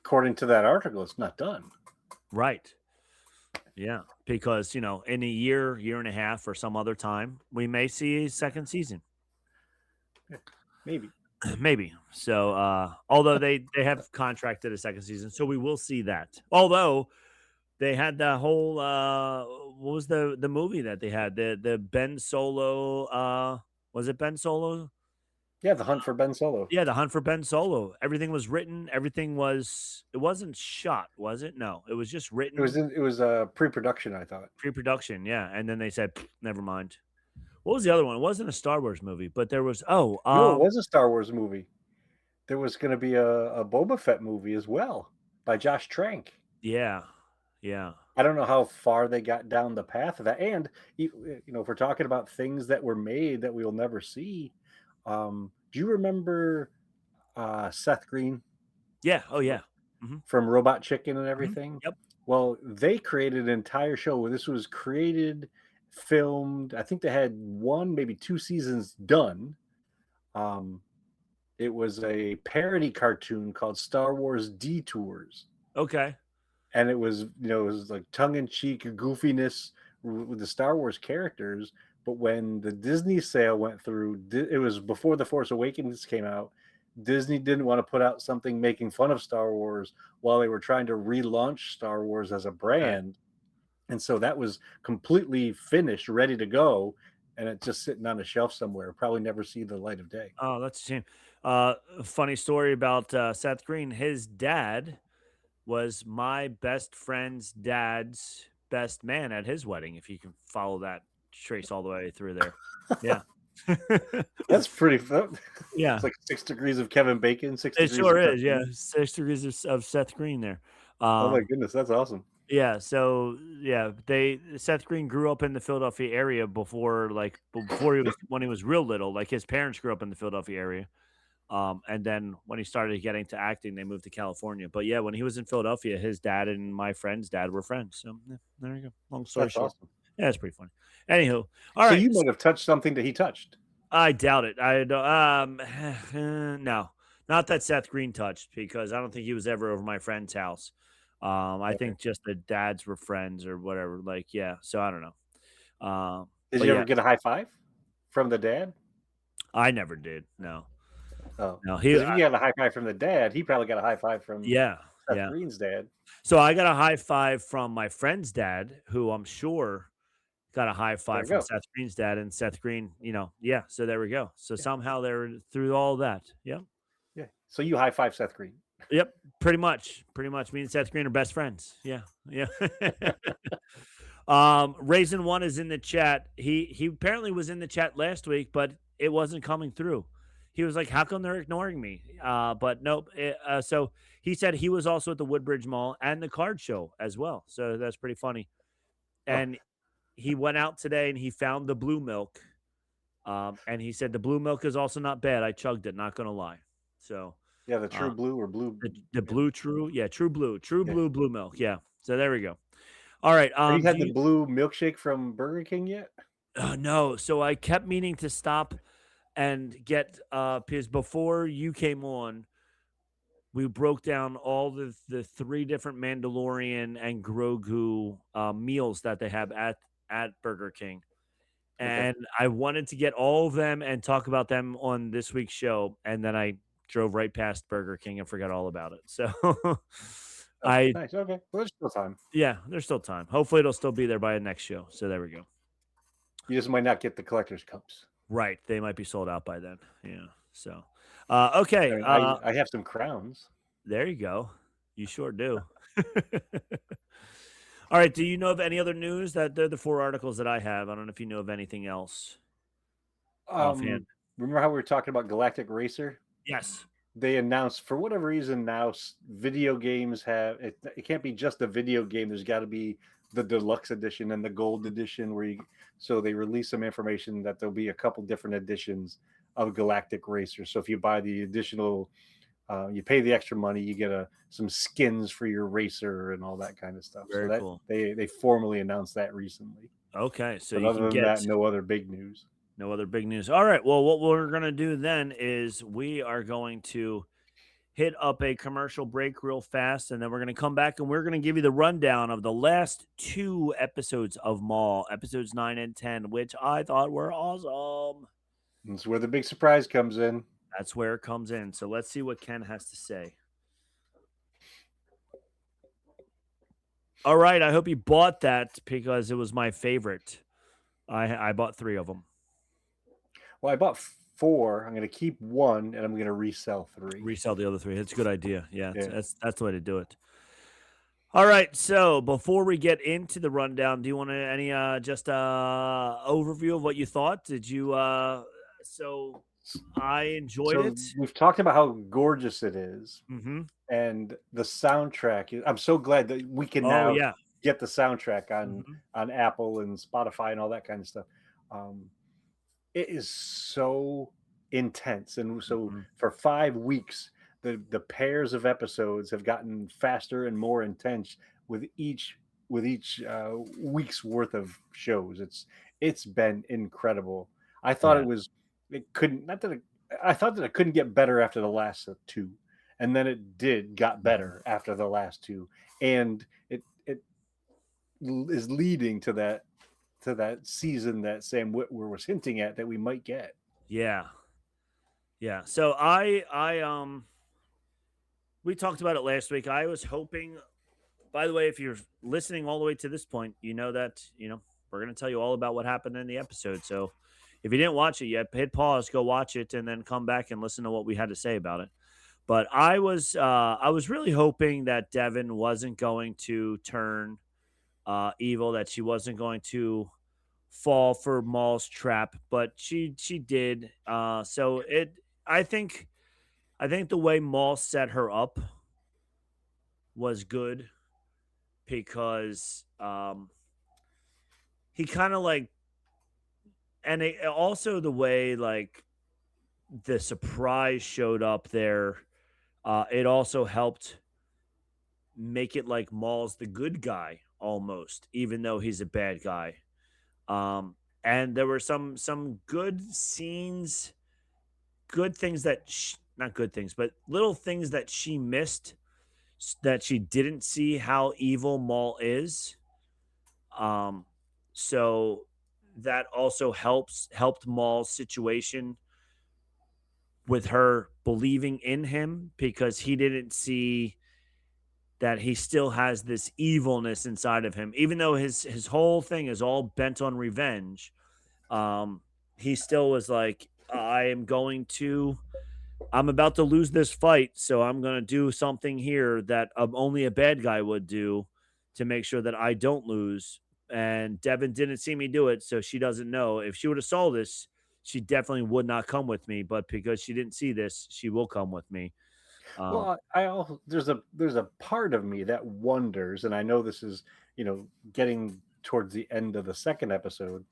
according to that article, it's not done. Right. Yeah, because in a year and a half or some other time, we may see a second season. Maybe. Maybe. So although they have contracted a second season, so we will see that. Although they had the whole what was the movie that they had? The Ben Solo was it Ben Solo? Yeah, The Hunt for Ben Solo. Yeah, The Hunt for Ben Solo. Everything was written, it wasn't shot, was it? No, it was just written. It was pre-production, I thought. Pre-production, yeah. And then they said, never mind. What was the other one? It wasn't a Star Wars movie, but there was No, it was a Star Wars movie. There was going to be a Boba Fett movie as well by Josh Trank. yeah. Yeah. I don't know how far they got down the path of that. And if we're talking about things that were made that we'll never see, do you remember Seth Green? Yeah. Oh yeah. From Robot Chicken and everything? Yep. Well, they created an entire show where this was created, filmed. I think they had 1, maybe 2 seasons done. It was a parody cartoon called Star Wars Detours. Okay. And it was, it was like tongue-in-cheek goofiness with the Star Wars characters. But when the Disney sale went through, it was before The Force Awakens came out. Disney didn't want to put out something making fun of Star Wars while they were trying to relaunch Star Wars as a brand. And so that was completely finished, ready to go. And it's just sitting on a shelf somewhere. Probably never see the light of day. Oh, that's a shame. Funny story about Seth Green. His dad was my best friend's dad's best man at his wedding, if you can follow that trace all the way through there. Yeah. That's pretty fun. Yeah. It's like 6 degrees of Kevin Bacon, 6 It degrees sure of is. Yeah. 6 degrees of Seth Green there. Oh my goodness, that's awesome. Yeah, so yeah, Seth Green grew up in the Philadelphia area before when he was real little. Like his parents grew up in the Philadelphia area. And then when he started getting to acting, they moved to California. But yeah, when he was in Philadelphia, his dad and my friend's dad were friends. So yeah, there you go. Long story That's short. awesome. Yeah, it's pretty funny. Anywho, all So right. you might have touched something that he touched. I doubt it. I don't. No, not that Seth Green touched, because I don't think he was ever over my friend's house. I think just the dads were friends or whatever. Like, yeah. So I don't know. Did you ever get a high five from the dad? I never did. No. Oh No. if you got a high five from the dad, he probably got a high five from Yeah. Seth Yeah. Green's dad. So I got a high five from my friend's dad, who I'm sure got a high five from Seth Green's dad, and Seth Green, yeah. So there we go. So somehow they were through all that. Yep. Yeah. So you high five Seth Green. Yep. Pretty much. Me and Seth Green are best friends. Yeah. Yeah. Raisin One is in the chat. He apparently was in the chat last week, but it wasn't coming through. He was like, "How come they're ignoring me?" But nope. So he said he was also at the Woodbridge Mall and the card show as well. So that's pretty funny. And he went out today and he found the blue milk. And he said the blue milk is also not bad. I chugged it, not gonna lie. So yeah, the true blue or blue, the blue true, true blue milk. Yeah. So there we go. All right. Have you had the blue milkshake from Burger King yet? No. So I kept meaning to stop and get because before you came on, we broke down all the 3 different Mandalorian and Grogu meals that they have at Burger King. And I wanted to get all of them and talk about them on this week's show. And then I drove right past Burger King and forgot all about it. So nice. Okay. Well, there's still time. Yeah, there's still time. Hopefully it'll still be there by the next show. So there we go. You just might not get the collector's cups. Right. They might be sold out by then. Yeah. So, okay. I have some crowns. There you go. You sure do. All right. Do you know of any other news? They're the 4 articles that I have. I don't know if you know of offhand. Remember how we were talking about Galactic Racer? Yes. they announced for whatever reason now video games have it, it can't be just a video game. There's got to be the deluxe edition and the gold edition where you so they release some information that there'll be a couple different editions of Galactic Racer. So if you buy the additional you pay the extra money, you get some skins for your racer and all that kind of stuff. So Very that cool. they formally announced that recently. Okay, so But you other can than get that, no other big news. no other big news. All right. Well, what we're gonna do then is we are going to hit up a commercial break real fast, and then we're gonna come back and we're gonna give you the rundown of the last two episodes of Maul, episodes 9 and 10, which I thought were awesome. That's where the big surprise comes in. That's where it comes in. So let's see what Ken has to say. All right. I hope you bought that because it was my favorite. I bought three of them. Well, I bought four. I'm going to keep one, and I'm going to resell three. Resell the other three. It's a good idea. Yeah, Yeah. that's the way to do it. All right. So before we get into the rundown, do you want any just overview of what you thought? Did you so I enjoyed So it. we've talked about how gorgeous it is, Mm-hmm. and the soundtrack. I'm so glad that we can Oh now yeah. get the soundtrack Mm-hmm. on Apple and Spotify and all that kind of stuff. Um, it is so intense, and so Mm-hmm. for 5 weeks, the pairs of episodes have gotten faster and more intense with each week's worth of shows. It's been incredible. I thought Yeah. it couldn't not that it, I thought that it couldn't get better after the last two, and then it got Mm-hmm. better after the last two, and it is leading to that season that Sam Witwer was hinting at that we might get. Yeah. Yeah. So we talked about it last week. I was hoping, by the way, if you're listening all the way to this point, you know that, we're going to tell you all about what happened in the episode. So if you didn't watch it yet, hit pause, go watch it, and then come back and listen to what we had to say about it. But I was really hoping that Devin wasn't going to turn evil, that she wasn't going to fall for Maul's trap, but she did. So I think the way Maul set her up was good because he kind of like, and also the way like the surprise showed up there, it also helped make it like Maul's the good guy almost, even though he's a bad guy. And there were some good scenes, good things that not good things, but little things that she missed, that she didn't see how evil Maul is. Um, so that also helped Maul's situation with her believing in him because he didn't see that he still has this evilness inside of him, even though his whole thing is all bent on revenge. Um, he still was like, I'm about to lose this fight, so I'm going to do something here that only a bad guy would do to make sure that I don't lose. And Devin didn't see me do it, so she doesn't know. If she would have saw this, she definitely would not come with me. But because she didn't see this, she will come with me. Um, Well, I also there's a part of me that wonders, and I know this is getting towards the end of the second episode.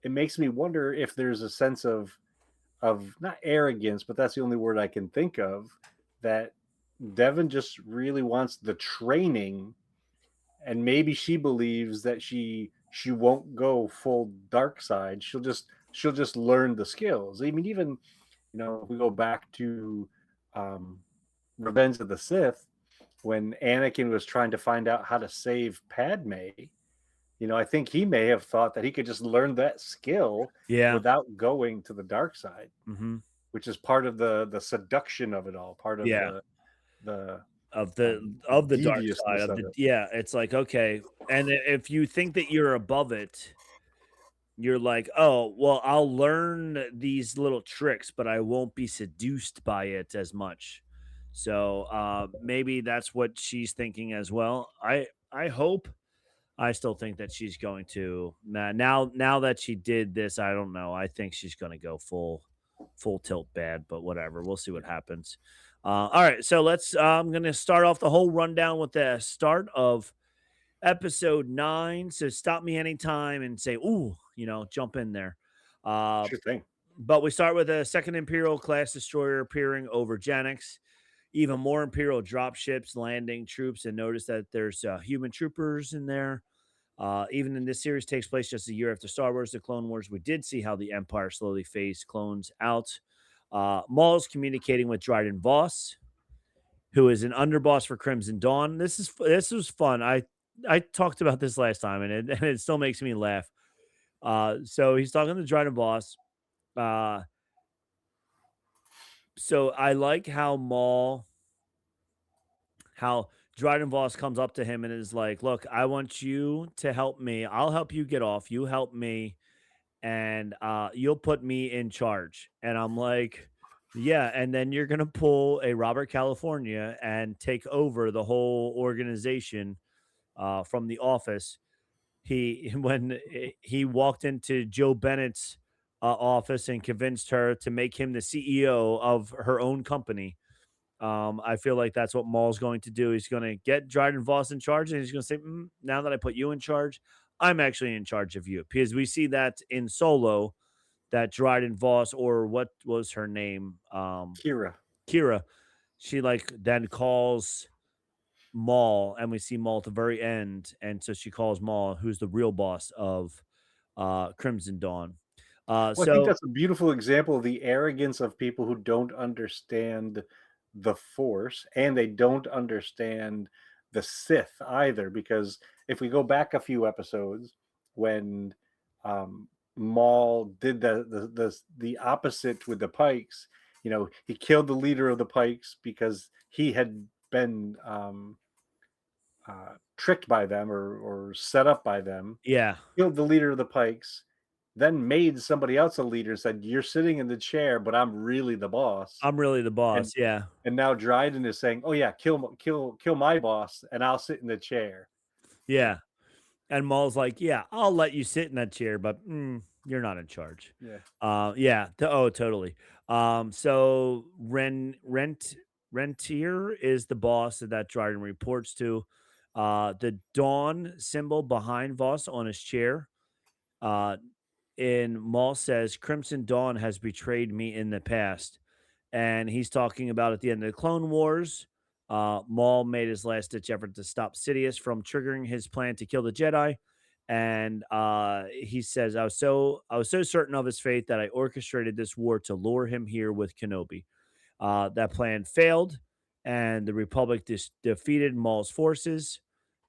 It makes me wonder if there's a sense of not arrogance, but that's the only word I can think of, that Devin just really wants the training, and maybe she believes that she won't go full dark side. She'll just learn the skills. I mean, even if we go back to um, Revenge of the Sith, when Anakin was trying to find out how to save Padme, I think he may have thought that he could just learn that skill yeah. without going to the dark side, Hmm. which is part of the seduction of it all, part of Yeah. the the Of the dark side deviousness of of the it. yeah, it's like okay, and if you think that you're above it, you're like, oh well, I'll learn these little tricks, but I won't be seduced by it as much. So maybe that's what she's thinking as well. I hope. I still think that she's going to now that she did this. I don't know. I think she's going to go full tilt bad, but whatever. We'll see what happens. All right, so let's. I'm going to start off the whole rundown with the start of episode 9. So stop me anytime and say, "Ooh," jump in there. Uh, Sure thing. but we start with a second Imperial class destroyer appearing over Janix. Even more Imperial dropships landing troops, and notice that there's human troopers in there. Even in this series takes place just a year after Star Wars: The Clone Wars, we did see how the Empire slowly phased clones out. Maul's communicating with Dryden Voss, who is an underboss for Crimson Dawn. This was fun. I talked about this last time, and it still makes me laugh. So he's talking to Dryden Voss. Uh, so I like how Dryden Voss comes up to him and is like, "Look, I want you to help me. I'll help you get off. You help me, and you'll put me in charge." And I'm like, "Yeah." And then you're gonna pull a Robert California and take over the whole organization from the office. He walked into Joe Bennett's office and convinced her to make him the CEO of her own company. I feel like that's what Maul's going to do. He's going to get Dryden Voss in charge, and he's going to say, "Now that I put you in charge, I'm actually in charge of you." Because we see that in Solo, that Dryden Voss, or what was her name, Kira. Kira, she like then calls Maul, and we see Maul at the very end, and so she calls Maul, who's the real boss of Crimson Dawn. Well, I think So that's a beautiful example of the arrogance of people who don't understand the Force, and they don't understand the Sith either. Because if we go back a few episodes, when Maul did the opposite with the Pikes, he killed the leader of the Pikes because he had been tricked by them, or set up by them. yeah, Killed the leader of the Pikes, then made somebody else a leader, said, "You're sitting in the chair, but I'm really the boss." I'm really the And boss. Yeah, and now Dryden is saying, "Oh yeah, kill my boss, and I'll sit in the chair." yeah. And Maul's like, "Yeah, I'll let you sit in that chair, but you're not in charge." Yeah. Yeah. Oh, totally. So Rentier is the boss that Dryden reports to. The Dawn symbol behind Voss on his chair. Uh, in Maul says, "Crimson Dawn has betrayed me in the past," and he's talking about at the end of the Clone Wars. Maul made his last ditch effort to stop Sidious from triggering his plan to kill the Jedi, and he says, "I was so certain of his fate that I orchestrated this war to lure him here with Kenobi. That plan failed, and the Republic defeated Maul's forces."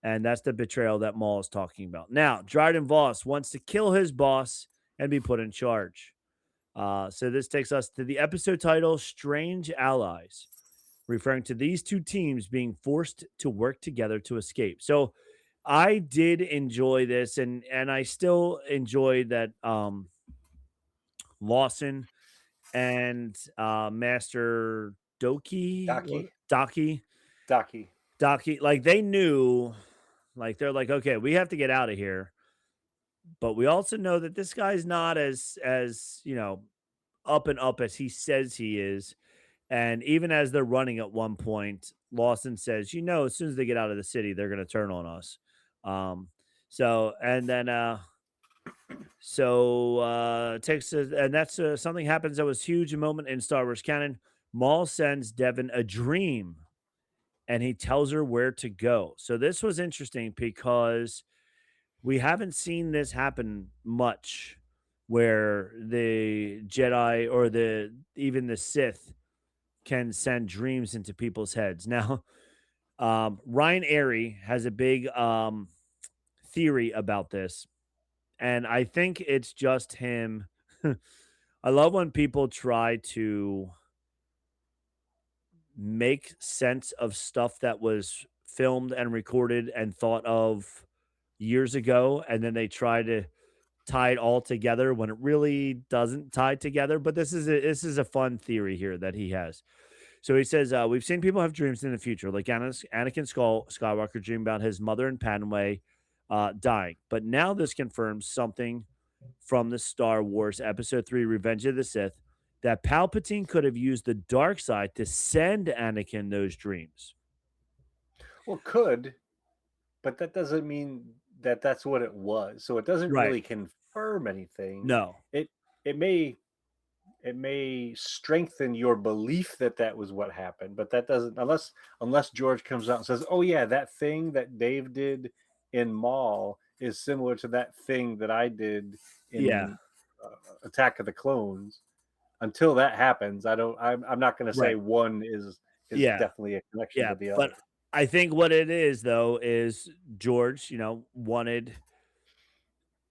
And that's the betrayal that Maul is talking about. Now, Dryden Voss wants to kill his boss and be put in charge. So this takes us to the episode title, Strange Allies, referring to these two teams being forced to work together to escape. So I did enjoy this, and I still enjoy that Lawson and Master Daki. Daki. Doki, like they knew, like they're like, okay, we have to get out of here, but we also know that this guy's not as up and up as he says he is. And even as they're running at one point, Lawson says, as soon as they get out of the city, they're going to turn on us. Um, so, and then, takes, and that's something happens that was huge, a moment in Star Wars canon. Maul sends Devin a dream and he tells her where to go. So, this was interesting because we haven't seen this happen much where the Jedi or even the Sith can send dreams into people's heads. Now, Ryan Airy has a big theory about this, and I think it's just him. I love when people try to make sense of stuff that was filmed and recorded and thought of years ago, and then they try to tie it all together when it really doesn't tie together. But this is a fun theory here that he has. So he says, "We've seen people have dreams in the future, like Anakin Skywalker dreamed about his mother and Padme dying. But now this confirms something from the Star Wars Episode 3 Revenge of the Sith. that Palpatine could have used the dark side to send Anakin those dreams. Well, could, but that doesn't mean that that's what it was. So it doesn't Right. really confirm anything. No. It it may it may strengthen your belief that that was what happened, but that doesn't, unless George comes out and says, "Oh yeah, that thing that Dave did in Maul is similar to that thing that I did Yeah. in Attack of the Clones." Until that happens, I'm not going to say Right. one is Yeah. definitely a connection Yeah. to the But other. I think what it is, though, is George, wanted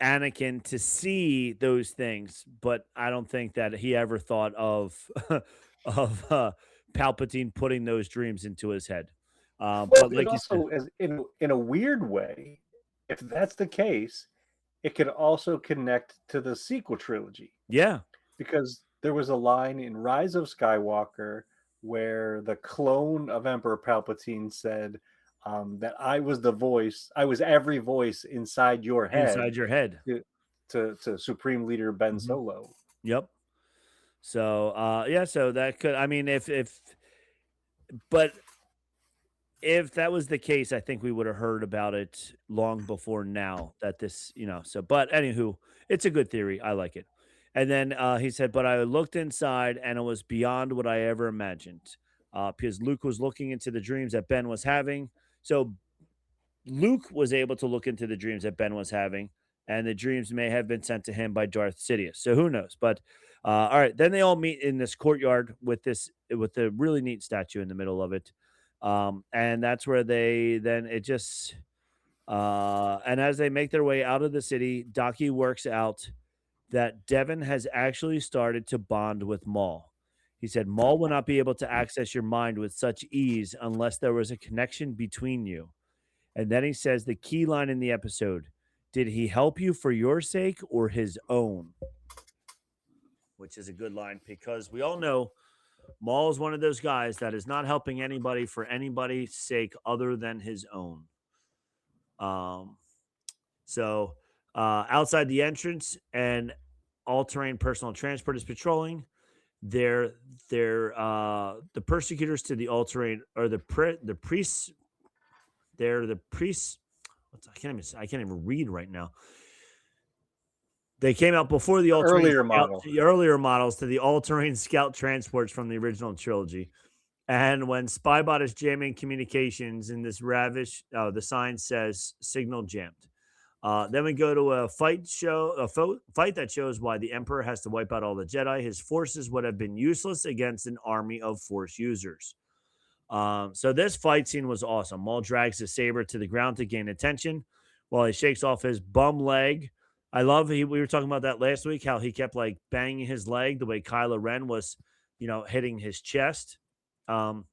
Anakin to see those things, but I don't think that he ever thought of of Palpatine putting those dreams into his head. Well, But it like you said, also, as in a weird way, if that's the case, it could also connect to the sequel trilogy, yeah, because there was a line in Rise of Skywalker where the clone of Emperor Palpatine said, that I was every voice inside your head inside your head. to to Supreme Leader Ben Mhm. Solo. Yep. So yeah, so that could, I mean, but if that was the case, I think we would have heard about it long before now that this, so, but anywho, it's a good theory. I like it. And then he said, but I looked inside and it was beyond what I ever imagined. Because Luke was looking into the dreams that Ben was having. So Luke was able to look into the dreams that Ben was having, and the dreams may have been sent to him by Darth Sidious. So who knows? But all right, then they all meet in this courtyard with a really neat statue in the middle of it, and that's where they then it just and as they make their way out of the city, Docky works out that Devin has actually started to bond with Maul. He said Maul will not be able to access your mind with such ease unless there was a connection between you. And then he says the key line in the episode, did he help you for your sake or his own? Which is a good line because we all know Maul is one of those guys that is not helping anybody for anybody's sake other than his own. Um, so outside the entrance, and all-terrain personal transport is patrolling. They're the persecutors to the all-terrain, or the priests. They're the priests. I can't even read right now. They came out before the all-terrain Earlier model. the earlier models to the all-terrain scout transports from the original trilogy. And when Spybot is jamming communications in this the sign says signal jammed. Then we go to a fight that shows why the Emperor has to wipe out all the Jedi. His forces would have been useless against an army of Force users. So this fight scene was awesome. Maul drags his saber to the ground to gain attention while he shakes off his bum leg. I love we were talking about that last week, how he kept like banging his leg the way Kylo Ren was, hitting his chest. Or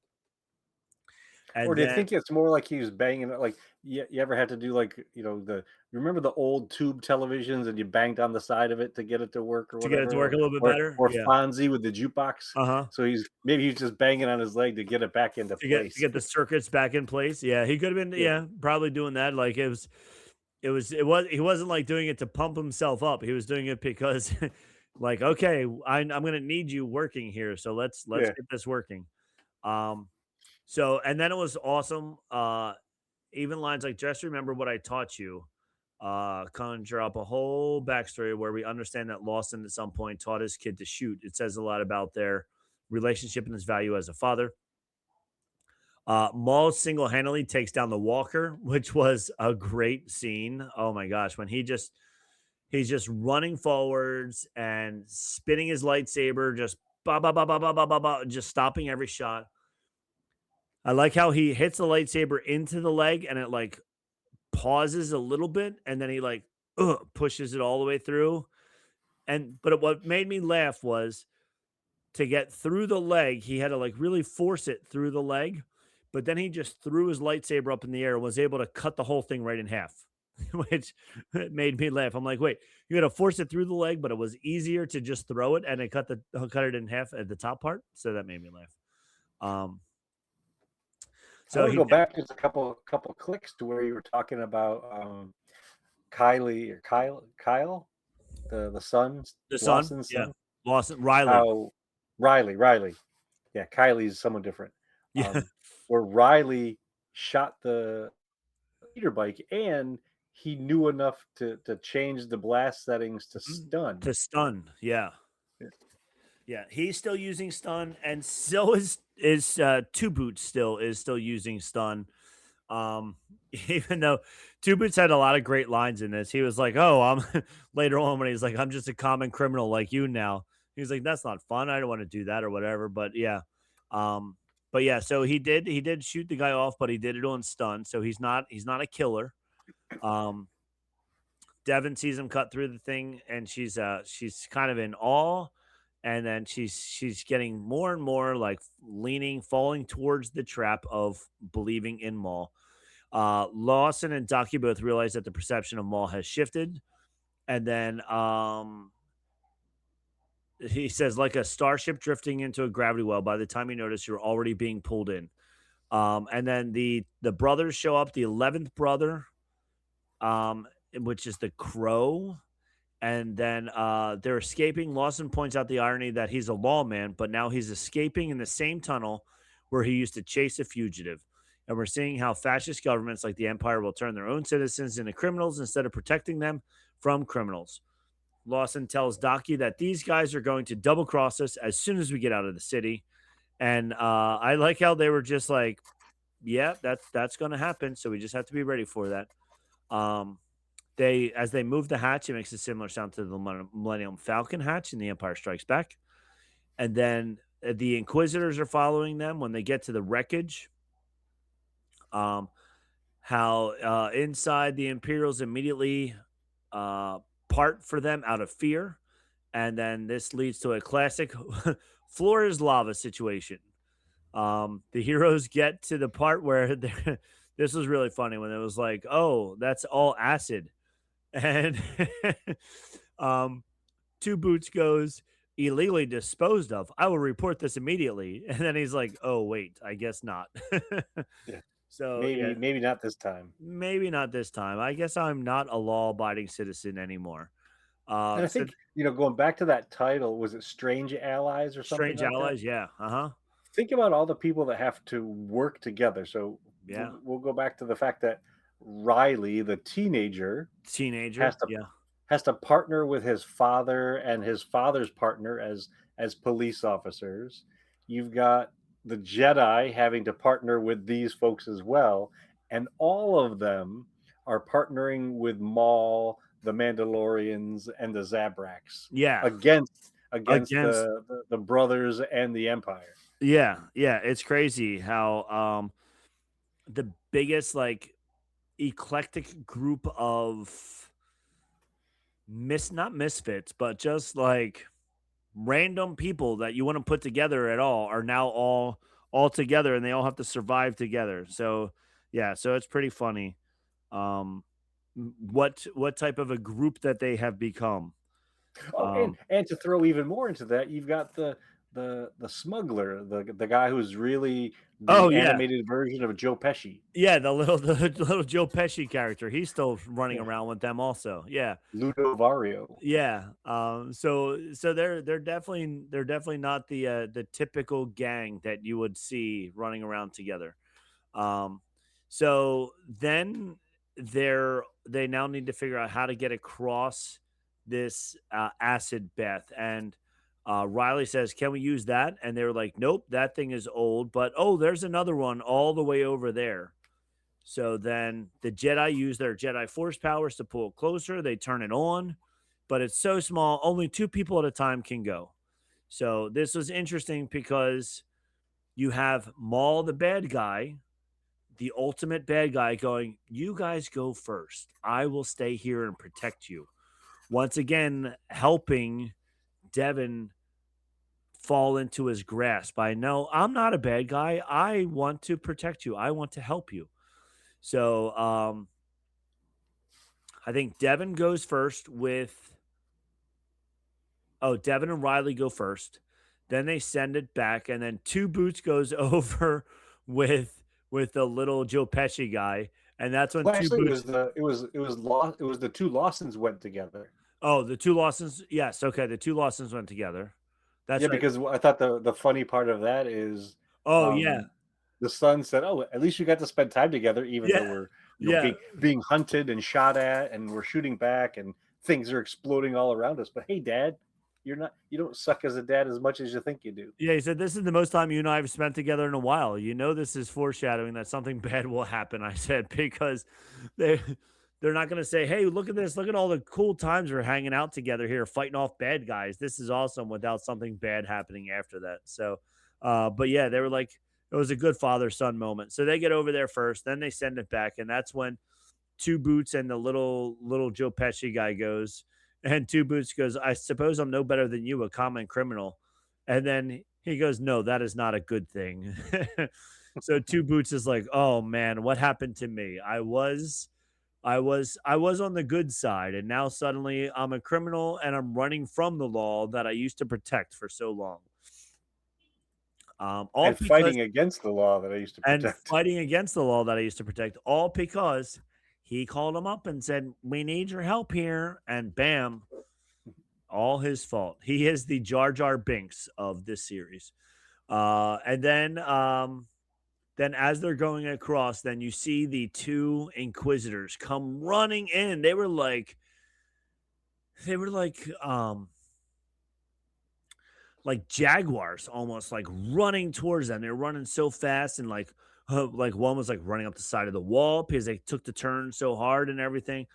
And do you then think it's more like he was banging it? Like, you ever had to do, like, remember the old tube televisions and you banged on the side of it to get it to work or to get it to whatever, work a little bit or better, or yeah, Fonzie with the jukebox. So he's just banging on his leg to get it back into to place. get the circuits back in place. Yeah, he could have been, Yeah. probably doing that. Like he wasn't like doing it to pump himself up. He was doing it because like, okay, I'm gonna need you working here. So let's Yeah. get this working. So and then it was awesome. Even lines like just remember what I taught you. Conjure up a whole backstory where we understand that Lawson at some point taught his kid to shoot. It says a lot about their relationship and his value as a father. Maul single-handedly takes down the Walker, which was a great scene. Oh my gosh, when he's just running forwards and spinning his lightsaber, just ba ba ba ba ba ba ba ba, just stopping every shot. I like how he hits the lightsaber into the leg and it like pauses a little bit and then he like pushes it all the way through. But what made me laugh was to get through the leg, he had to like really force it through the leg, but then he just threw his lightsaber up in the air and was able to cut the whole thing right in half, which made me laugh. I'm like, wait, you had to force it through the leg, but it was easier to just throw it and it cut it in half at the top part. So that made me laugh. I want to go back just a couple clicks to where you were talking about Kylie or Kyle, the son, the Lawson's son, son. Lawson Riley. How Riley. Yeah, Kylie's someone different. Yeah. Um, where Riley shot the speeder bike, and he knew enough to change the blast settings to Mhm. stun. To stun. Yeah. Yeah. Yeah. He's still using stun, and so is Two Boots still using stun. Um, even though Two Boots had a lot of great lines in this, he was like, "Oh, I'm," later on when he's like, "I'm just a common criminal like you now." He's like, "That's not fun. I don't want to do that or whatever." But yeah, um, but yeah, so he did shoot the guy off, but he did it on stun, so he's not a killer. Um, Devin sees him cut through the thing, and she's kind of in awe, and then she's getting more and more like leaning, falling towards the trap of believing in Maul. Lawson and Ducky both realize that the perception of Maul has shifted, and then he says, like a starship drifting into a gravity well. By the time you notice, you're already being pulled in. And then the brothers show up. The 11th brother, which is the Crow, and then they're escaping. Lawson points out the irony that he's a lawman, but now he's escaping in the same tunnel where he used to chase a fugitive. And we're seeing how fascist governments like the Empire will turn their own citizens into criminals instead of protecting them from criminals. Lawson tells Docky that these guys are going to double cross us as soon as we get out of the city. And I like how they were just like, yeah, that's going to happen. So we just have to be ready for that. Um, as they move the hatch, it makes a similar sound to the Millennium Falcon hatch in The Empire Strikes Back. And then the Inquisitors are following them when they get to the wreckage. Um, how inside the Imperials immediately uh, part for them out of fear, and then this leads to a classic floor is lava situation. The heroes get to the part where this was really funny when it was like, oh, that's all acid. And um, Two Boots goes, illegally disposed of. I will report this immediately. And then he's like, oh, wait, I guess not. Yeah. So, yeah, Maybe not this time. maybe not this time. I guess I'm not a law abiding citizen anymore. And I So, think, going back to that title, was it Strange Allies or something Strange like that? Allies. Yeah. Uh huh. Think about all the people that have to work together. So Yeah. we'll go back to the fact that Riley, the teenager, has Teenager. to Yeah. partner with his father and his father's partner as police officers. You've got the Jedi having to partner with these folks as well, and all of them are partnering with Maul, the Mandalorians, and the Zabraks Yeah. against Against. the brothers and the Empire. Yeah. Yeah. It's crazy how the biggest, like, eclectic group of not misfits, but just like random people that you want to put together at all are now all together, and they all have to survive together. So yeah, so it's pretty funny. Um, what type of a group that they have become. Oh, Um, and to throw even more into that, you've got the smuggler, the guy who's really oh the yeah, animated version of Joe Pesci, yeah, the little Joe Pesci character. He's still running yeah, around with them also. Yeah. Ludo Vario. Yeah. So they're definitely not the typical gang that you would see running around together. Um, so then they now need to figure out how to get across this acid bath. And Riley says, "Can we use that?" And they were like, "Nope, that thing is old." But oh, there's another one all the way over there. So then the Jedi use their Jedi Force powers to pull it closer. They turn it on, but it's so small, only two people at a time can go. So this was interesting because you have Maul, the bad guy, the ultimate bad guy, going, you guys go first. I will stay here and protect you. Once again, helping Devin fall into his grasp. I know I'm not a bad guy. I want to protect you. I want to help you. So I think Devin goes first with, oh, Devin and Riley go first. Then they send it back, and then Two Boots goes over with the little Joe Pesci guy, and that's when Well, Two actually, Boots. it was the two Lawsons went together. Oh, the two Lawsons. Yes, okay, the two Lawsons went together. That's Yeah, right. because I thought the funny part of that is, Oh yeah, um, the son said, "Oh, at least you got to spend time together, even though yeah, we're, yeah. being hunted and shot at, and we're shooting back, and things are exploding all around us. But hey, Dad, you don't suck as a dad as much as you think you do." Yeah, he said, "This is the most time you and I have spent together in a while. You know, this is foreshadowing that something bad will happen." I said, because they they're not going to say, "Hey, look at this. Look at all the cool times we're hanging out together here, fighting off bad guys. This is awesome," without something bad happening after that. So, but yeah, they were like, it was a good father son moment. So they get over there first, then they send it back, and that's when Two Boots and the little Joe Pesci guy goes, and Two Boots goes, "I suppose I'm no better than you, a common criminal." And then he goes, "No, that is not a good thing." So Two Boots is like, "Oh man, what happened to me? I was on the good side, and now suddenly I'm a criminal and I'm running from the law that I used to protect for so long." All And because fighting against the law that I used to and protect. fighting against the law that I used to protect, all because he called him up and said, "We need your help here." And bam, all his fault. He is the Jar Jar Binks of this series. And then as they're going across, then you see the two Inquisitors come running in. They were like jaguars, almost like running towards them. They were running so fast, and like one was like running up the side of the wall because they took the turn so hard and everything.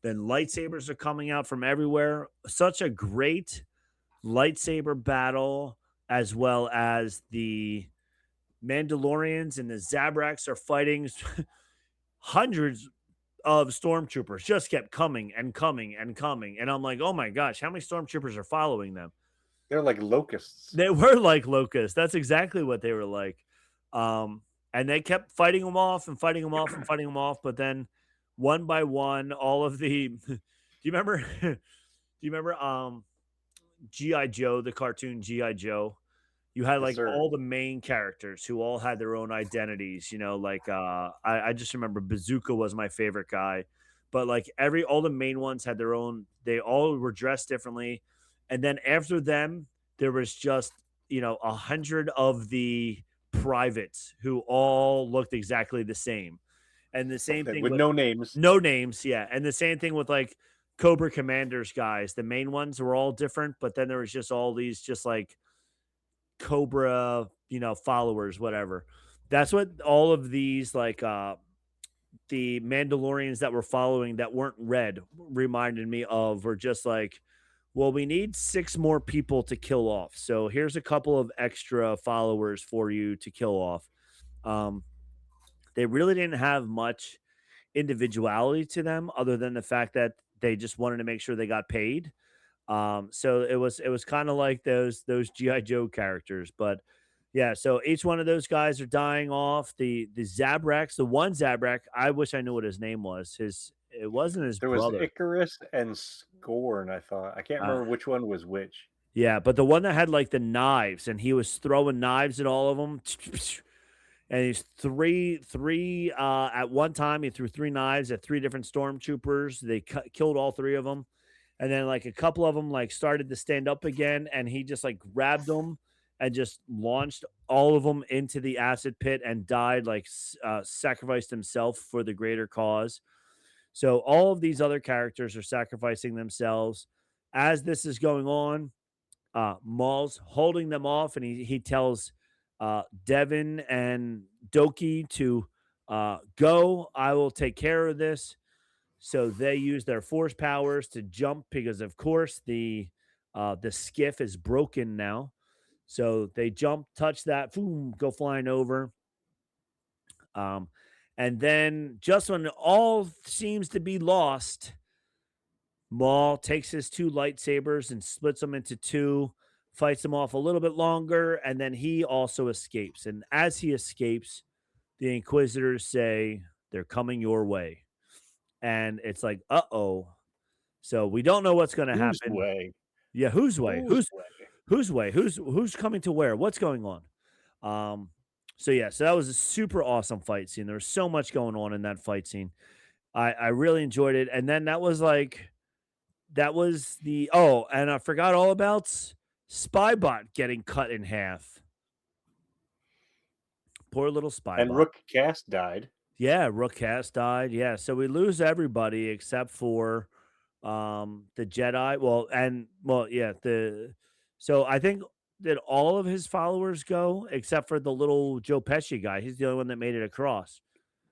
Then lightsabers are coming out from everywhere. Such a great lightsaber battle, as well as the Mandalorians and the Zabraks are fighting. Hundreds of stormtroopers just kept coming and coming and coming, and I'm like, oh my gosh, how many stormtroopers are following them? They're like locusts. They were like locusts. That's exactly what they were like. Um, and they kept fighting them off and fighting them off and fighting them off. But then one by one, all of the do you remember do you remember G.I. Joe, the cartoon G.I. Joe? You had Yes, like sir. all the main characters who all had their own identities, like I just remember Bazooka was my favorite guy. But like every all the main ones had their own, they all were dressed differently. And then after them, there was just 100 of the privates who all looked exactly the same. And the same Okay, thing with with no names. no names, yeah. And the same thing with like Cobra Commanders guys. The main ones were all different, but then there was just all these just like Cobra, followers, whatever. That's what all of these the Mandalorians that were following that weren't red reminded me of, were just like, well, we need six more people to kill off. So here's a couple of extra followers for you to kill off. Um, they really didn't have much individuality to them other than the fact that they just wanted to make sure they got paid. So it was kind of like those GI Joe characters, but yeah. So each one of those guys are dying off. The Zabraks, the one Zabrak, I wish I knew what his name was. It wasn't his There was brother. Icarus and Scorn, I thought. I can't Uh, remember which one was which. yeah, but the one that had like the knives, and he was throwing knives at all of them. And he's three at one time. He threw three knives at three different stormtroopers. They killed all three of them. And then like a couple of them like started to stand up again, and he just like grabbed them and just launched all of them into the acid pit and died, like sacrificed himself for the greater cause. So all of these other characters are sacrificing themselves as this is going on. Maul's holding them off, and he tells Devin and Doki to go. I will take care of this. So they use their force powers to jump because, of course, the skiff is broken now. So they jump, touch that, boom, go flying over. Um, and then just when all seems to be lost, Maul takes his two lightsabers and splits them into two, fights them off a little bit longer, and then he also escapes. And as he escapes, the Inquisitors say, "They're coming your way." And it's like, uh-oh. So we don't know what's going to Whose happen. way? Yeah, whose way? Whose Whose way? whose way? Who's coming to where? What's going on? Um so yeah, so that was a super awesome fight scene. There was so much going on in that fight scene. I really enjoyed it. And then that was the, oh, and I forgot all about Spybot getting cut in half. Poor little And Spybot. Rook Cast died. Yeah, Rook has died. Yeah, so we lose everybody except for the Jedi. Yeah, the so I think did all of his followers go except for the little Joe Pesci guy. He's the only one that made it across.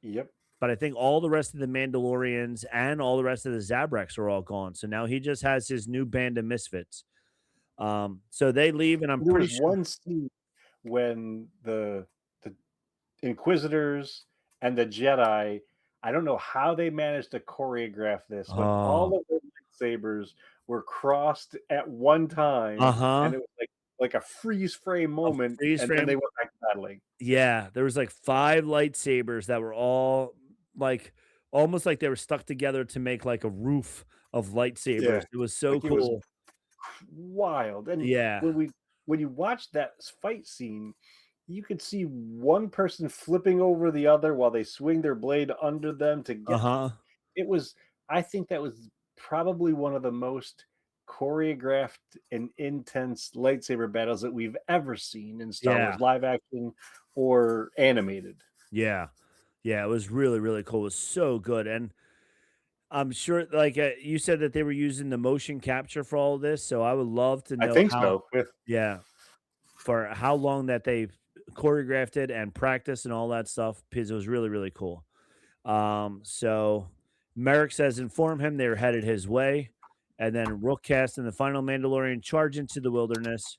Yep. But I think all the rest of the Mandalorians and all the rest of the Zabraks are all gone. So now he just has his new band of misfits. So they leave, and I'm There pretty was sure. one scene when the Inquisitors and the Jedi, I don't know how they managed to choreograph this, when Oh, all of the lightsabers were crossed at one time, uh-huh. and it was like a freeze frame A moment, freeze and then they frame. went back to battling. Yeah, there was like 5 lightsabers that were all like almost like they were stuck together to make like a roof of lightsabers. Yeah, It was so like it was cool. wild. And Yeah. when you watch that fight scene, you could see one person flipping over the other while they swing their blade under them to get. Uh-huh. It was, I think that was probably one of the most choreographed and intense lightsaber battles that we've ever seen in Star Yeah. Wars live action or animated. Yeah. Yeah, it was really, really cool. It was so good, and I'm sure like, you said that they were using the motion capture for all of this, so I would love to I know think how. so. With Yeah, for how long that they've choreographed it and practiced and all that stuff because it was really, really cool. So Merrick says, inform him they're headed his way. And then Rookcast and the final Mandalorian charge into the wilderness.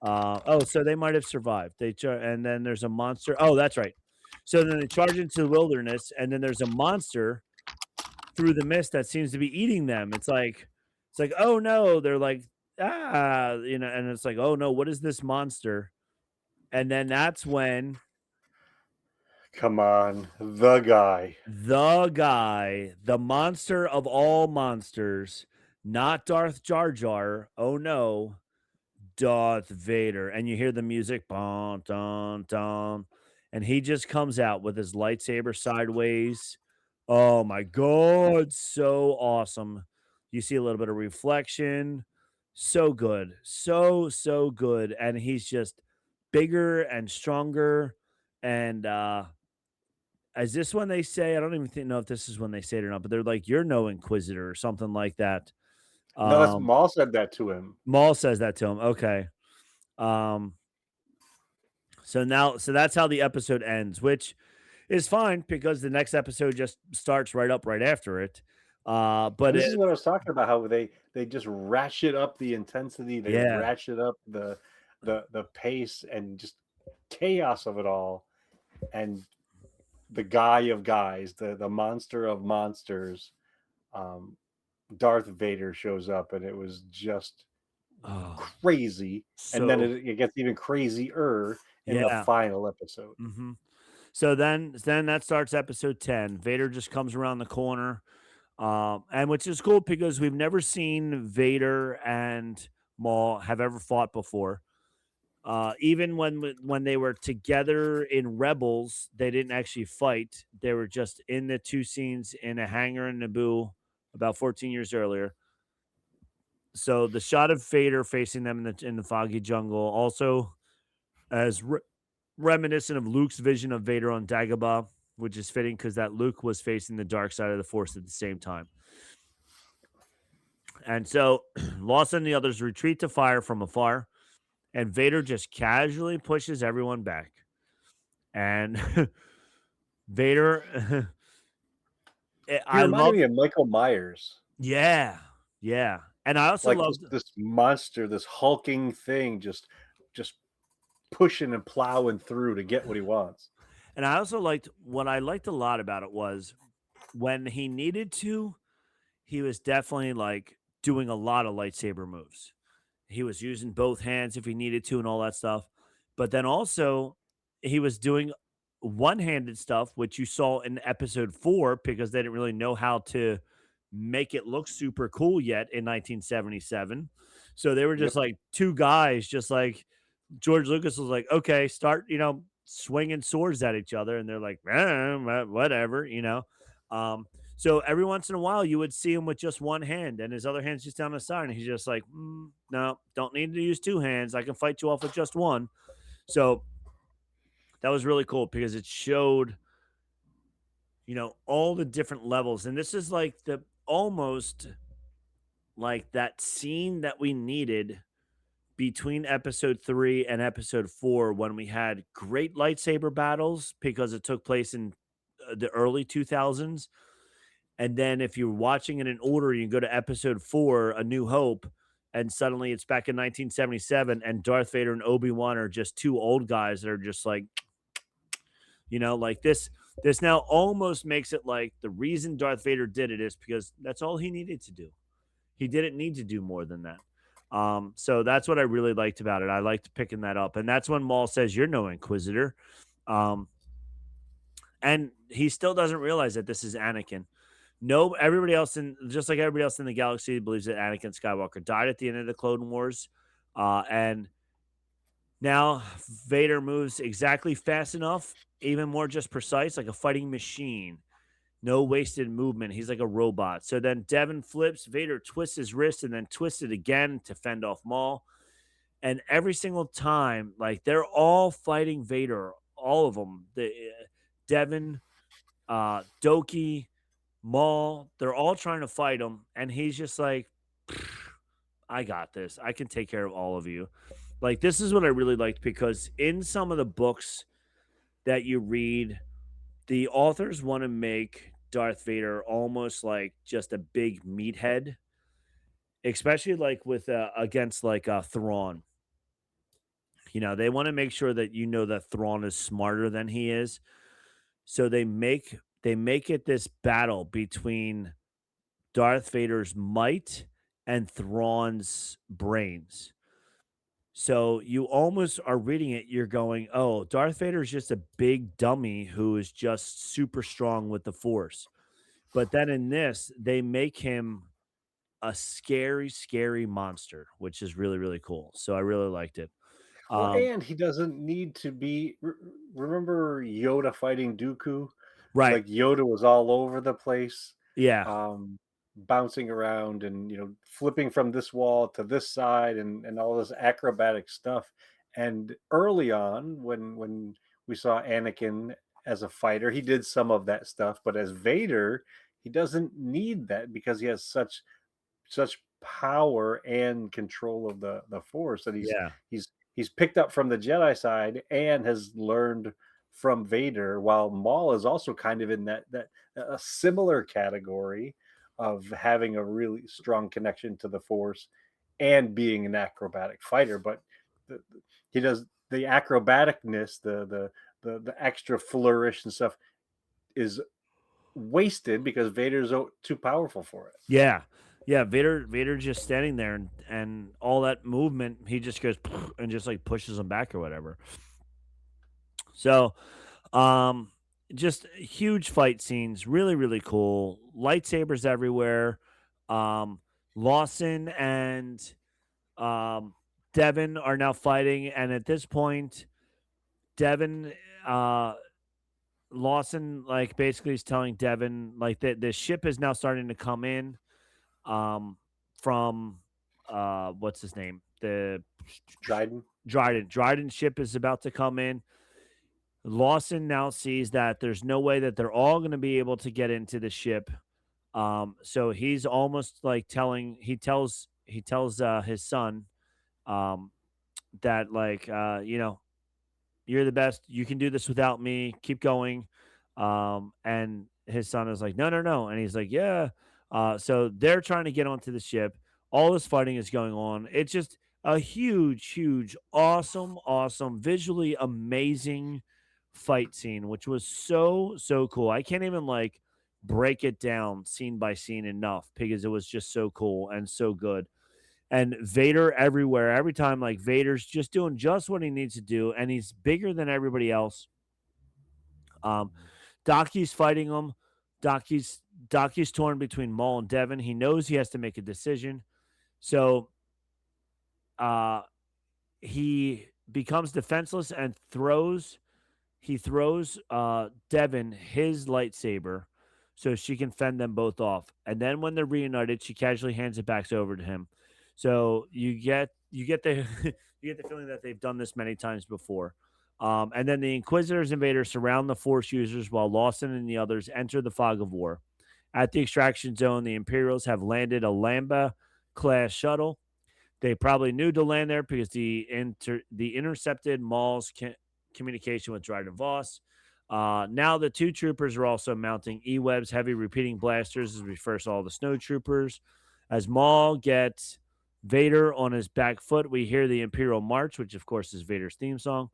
So they might have survived. And then there's a monster. Oh, that's right. So then they charge into the wilderness, and then there's a monster through the mist that seems to be eating them. It's like, oh no, they're like, and it's like, oh no, what is this monster? And then that's when come on, the guy. the guy, the monster of all monsters, not Darth Jar Jar. Oh no, Darth Vader. And you hear the music, bon, dun, dun, and he just comes out with his lightsaber sideways. Oh my God, so awesome. You see a little bit of reflection. So good. So good. And he's just bigger and stronger. And is this when they say, I don't even know if this is when they say it or not, but they're like, you're no inquisitor or something like that. No, that's Um, Maul said that to him. Maul says that to him. Okay. Um, so that's how the episode ends, which is fine because the next episode just starts right up right after it. But And this is it, what I was talking about, how they just ratchet up the intensity, they yeah, ratchet up the pace and just chaos of it all. And the guy of guys, the monster of monsters, um, Darth Vader shows up, and it was just oh, crazy. And then so it gets even crazier in the yeah. final episode. hmm So then that starts episode 10. Vader just comes around the corner. And which is cool because we've never seen Vader and Maul have ever fought before. Even when they were together in Rebels, they didn't actually fight. They were just in the two scenes in a hangar in Naboo about 14 years earlier. So the shot of Vader facing them in the foggy jungle, also as reminiscent of Luke's vision of Vader on Dagobah, which is fitting because that Luke was facing the dark side of the Force at the same time. And so Lawson and the others retreat to fire from afar, and Vader just casually pushes everyone back. And Vader, He I reminded love, me of Michael Myers, yeah, yeah. And I also like loved, this monster, this hulking thing, just pushing and plowing through to get what he wants. and I also liked what I liked a lot about it was when he needed to, he was definitely like doing a lot of lightsaber moves. He was using both hands if he needed to and all that stuff. But then also he was doing one-handed stuff, which you saw in episode 4 because they didn't really know how to make it look super cool yet in 1977. So they were Yep. just like two guys, just like George Lucas was like, okay, start, swinging swords at each other. And they're like, whatever, so every once in a while, you would see him with just one hand, and his other hand's just down the side, and he's just like, no, don't need to use two hands. I can fight you off with just one. So that was really cool because it showed, all the different levels. And this is like the almost like that scene that we needed between episode 3 and episode 4 when we had great lightsaber battles because it took place in the early 2000s. And then if you're watching it in order, you go to episode 4, A New Hope, and suddenly it's back in 1977 and Darth Vader and Obi-Wan are just two old guys that are just like, like this now almost makes it like the reason Darth Vader did it is because that's all he needed to do. He didn't need to do more than that. So that's what I really liked about it. I liked picking that up. And that's when Maul says, "You're no Inquisitor." Um, and he still doesn't realize that this is Anakin. No, everybody else just like everybody else in the galaxy believes that Anakin Skywalker died at the end of the Clone Wars. And now Vader moves exactly fast enough, even more just precise, like a fighting machine. No wasted movement. He's like a robot. So then Devin flips. Vader twists his wrist and then twists it again to fend off Maul. And every single time, like they're all fighting Vader, all of them. Devin, Doki, Maul, they're all trying to fight him. And he's just like, I got this. I can take care of all of you. Like, this is what I really liked because in some of the books that you read, the authors want to make Darth Vader almost like just a big meathead, especially like with against like Thrawn. They want to make sure that that Thrawn is smarter than he is. So they make it this battle between Darth Vader's might and Thrawn's brains. So you almost are reading it, you're going, oh, Darth Vader is just a big dummy who is just super strong with the Force. But then in this, they make him a scary, scary monster, which is really, really cool. So I really liked it. Well, Um, and he doesn't need to be. Remember Yoda fighting Dooku? right. Like Yoda was all over the place, Yeah. um, bouncing around and flipping from this wall to this side and all this acrobatic stuff. And early on, when we saw Anakin as a fighter, he did some of that stuff. But as Vader, he doesn't need that because he has such power and control of the Force that Yeah. he's picked up from the Jedi side and has learned from Vader, while Maul is also kind of in that a similar category of having a really strong connection to the Force and being an acrobatic fighter. But he does the acrobaticness, the extra flourish and stuff is wasted because Vader's too powerful for it. Yeah. Yeah. Vader just standing there and all that movement, he just goes and just like pushes him back or whatever. So Um, just huge fight scenes, really, really cool. Lightsabers everywhere. Um, Lawson and um, Devin are now fighting, and at this point, Devin, uh, Lawson, like basically is telling Devin, like the ship is now starting to come in, from what's his name, the Dryden. Dryden ship is about to come in. Lawson now sees that there's no way that they're all going to be able to get into the ship. So he's almost like he tells his son, um, that like, you're the best. You can do this without me. Keep going. And his son is like, no, no, no. And he's like, yeah. So they're trying to get onto the ship. All this fighting is going on. It's just a huge, huge, awesome, awesome, visually amazing fight scene, which was so, so cool. I can't even like break it down scene by scene enough because it was just so cool and so good. And Vader everywhere, every time, like Vader's just doing just what he needs to do, and he's bigger than everybody else. Um, Docky's fighting him. Docky's torn between Maul and Devin. He knows he has to make a decision, so uh, he becomes defenseless and throws. He throws Devin his lightsaber so she can fend them both off. And then when they're reunited, she casually hands it back over to him. So you get you get the you get the feeling that they've done this many times before. And then the Inquisitors and Vader surround the Force users while Lawson and the others enter the fog of war. At the extraction zone, the Imperials have landed a Lambda class shuttle. They probably knew to land there because the intercepted Maul's communication with Dryden Voss. Now the two troopers are also mounting E-Web's heavy repeating blasters as we first saw the snow troopers. As Maul gets Vader on his back foot, we hear the Imperial March, which of course is Vader's theme song.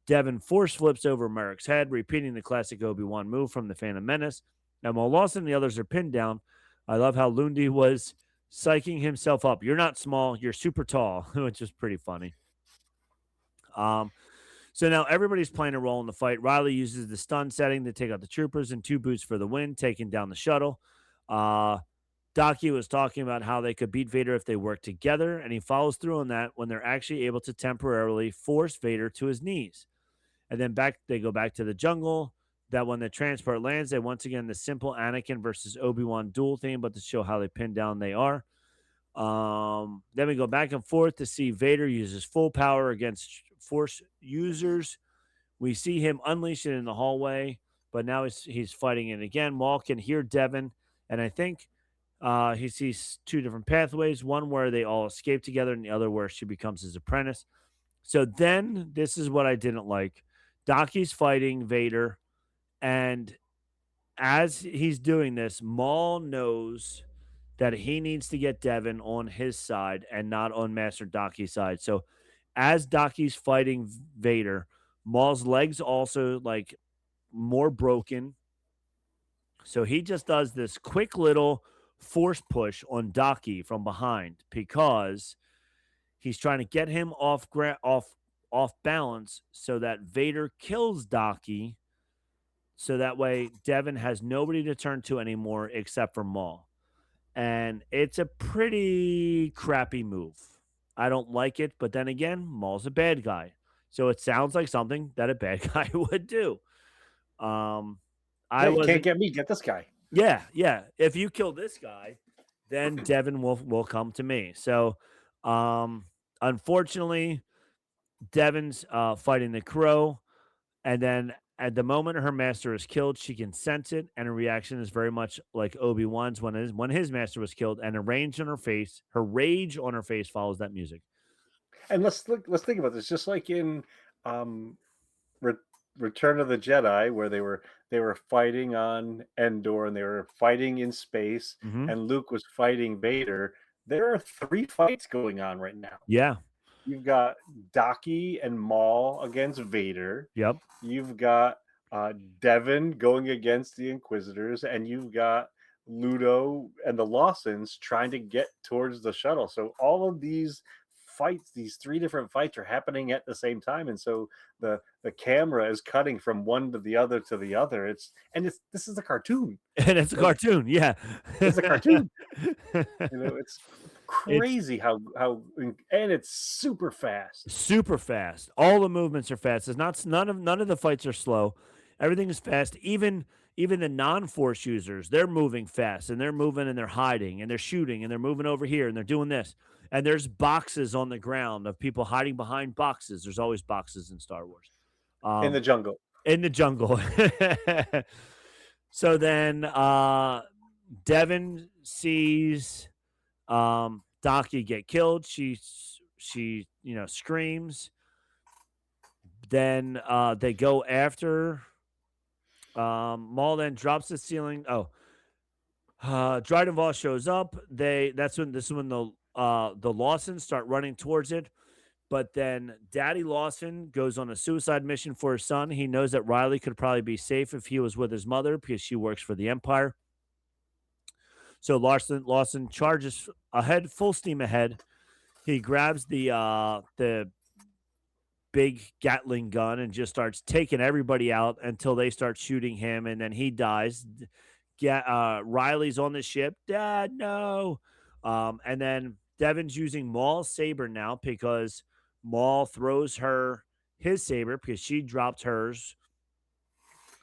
Devin force flips over Merrick's head, repeating the classic Obi-Wan move from the Phantom Menace. Now, while Lawson and the others are pinned down, I love how Lundy was psyching himself up. You're not small, you're super tall, which is pretty funny. So now everybody's playing a role in the fight. Riley uses the stun setting to take out the troopers and 2 boots for the win, taking down the shuttle. Daki was talking about how they could beat Vader if they worked together, and he follows through on that when they're actually able to temporarily force Vader to his knees. And then they go back to the jungle. That when the transport lands, they once again the simple Anakin versus Obi-Wan duel theme, but to show how they pinned down they are. Then we go back and forth to see Vader use his full power against Force users. We see him unleash it in the hallway, but now he's fighting it again. Maul can hear Devin, and I think he sees 2 different pathways, one where they all escape together and the other where she becomes his apprentice. So then this is what I didn't like. Daki's fighting Vader, and as he's doing this, Maul knows that he needs to get Devin on his side and not on Master Daki's side. So as Daki's fighting Vader, Maul's legs also like more broken. So he just does this quick little force push on Daki from behind because he's trying to get him off balance so that Vader kills Daki. So that way Devin has nobody to turn to anymore except for Maul. And it's a pretty crappy move. I don't like it, but then again, Maul's a bad guy. So it sounds like something that a bad guy would do. I Hey, was can't get me, get this guy. Yeah, yeah. If you kill this guy, then Devin will come to me. So unfortunately, Devin's fighting the crow, and then at the moment her master is killed, she can sense it, and her reaction is very much like Obi-Wan's when his master was killed, and her rage on her face follows that music. And let's think about this. Just like in um, Re- Return of the Jedi, where they were fighting on Endor and they were fighting in space, Mm-hmm. and Luke was fighting Vader. There are 3 fights going on right now. Yeah. You've got Daki and Maul against Vader. Yep. You've got Devin going against the Inquisitors, and you've got Ludo and the Lawsons trying to get towards the shuttle. So all of these fights, these 3 different fights, are happening at the same time, and so the camera is cutting from one to the other to the other. This is a cartoon. And it's a cartoon. Yeah. It's a cartoon. It's crazy how and it's super fast. Super fast. All the movements are fast. It's not none of the fights are slow. Everything is fast. Even the non-force users, they're moving fast and they're moving and they're hiding and they're shooting and they're moving over here and they're doing this. And there's boxes on the ground of people hiding behind boxes. There's always boxes in Star Wars. In the jungle. In the jungle. So then Devin sees Daki get killed. She screams. Then they go after Maul. Then drops the ceiling. Dryden Voss shows up. This is when the Lawsons start running towards it. But then Daddy Lawson goes on a suicide mission for his son. He knows that Riley could probably be safe if he was with his mother because she works for the Empire. So Lawson charges ahead, full steam ahead. He grabs the big Gatling gun and just starts taking everybody out until they start shooting him, and then he dies. Riley's on the ship. Dad, no. And then Devin's using Maul's saber now because Maul throws her his saber because she dropped hers.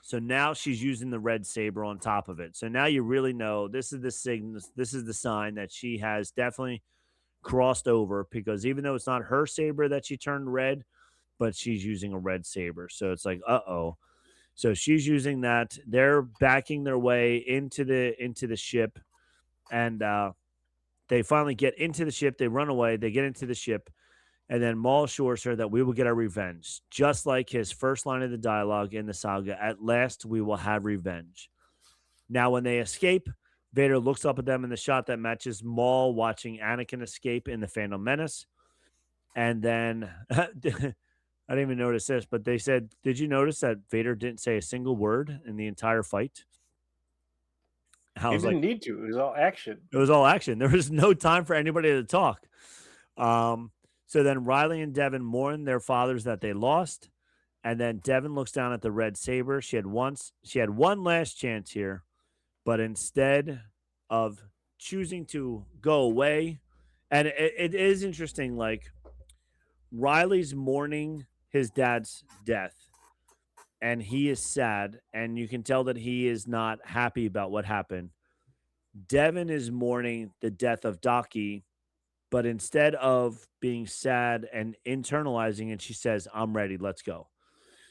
So now she's using the red saber on top of it. So now you really know this is the sign that she has definitely crossed over because even though it's not her saber that she turned red, but she's using a red saber. So it's like, uh-oh. So she's using that. They're backing their way into the ship, and they finally get into the ship. They run away. They get into the ship, and then Maul assures her that we will get our revenge, just like his first line of the dialogue in the saga. At last, we will have revenge. Now, when they escape, Vader looks up at them in the shot that matches Maul watching Anakin escape in the Phantom Menace. And then I didn't even notice this, but they said, "Did you notice that Vader didn't say a single word in the entire fight?" I He was like, didn't need to. It was all action. it was all action. There was no time for anybody to talk. Um, so then Riley and Devin mourn their fathers that they lost. And then Devin looks down at the red saber. She had one last chance here, but instead of choosing to go away, and it is interesting, like Riley's mourning his dad's death, and he is sad, and you can tell that he is not happy about what happened. Devin is mourning the death of Docky, but instead of being sad and internalizing it, she says, "I'm ready, let's go."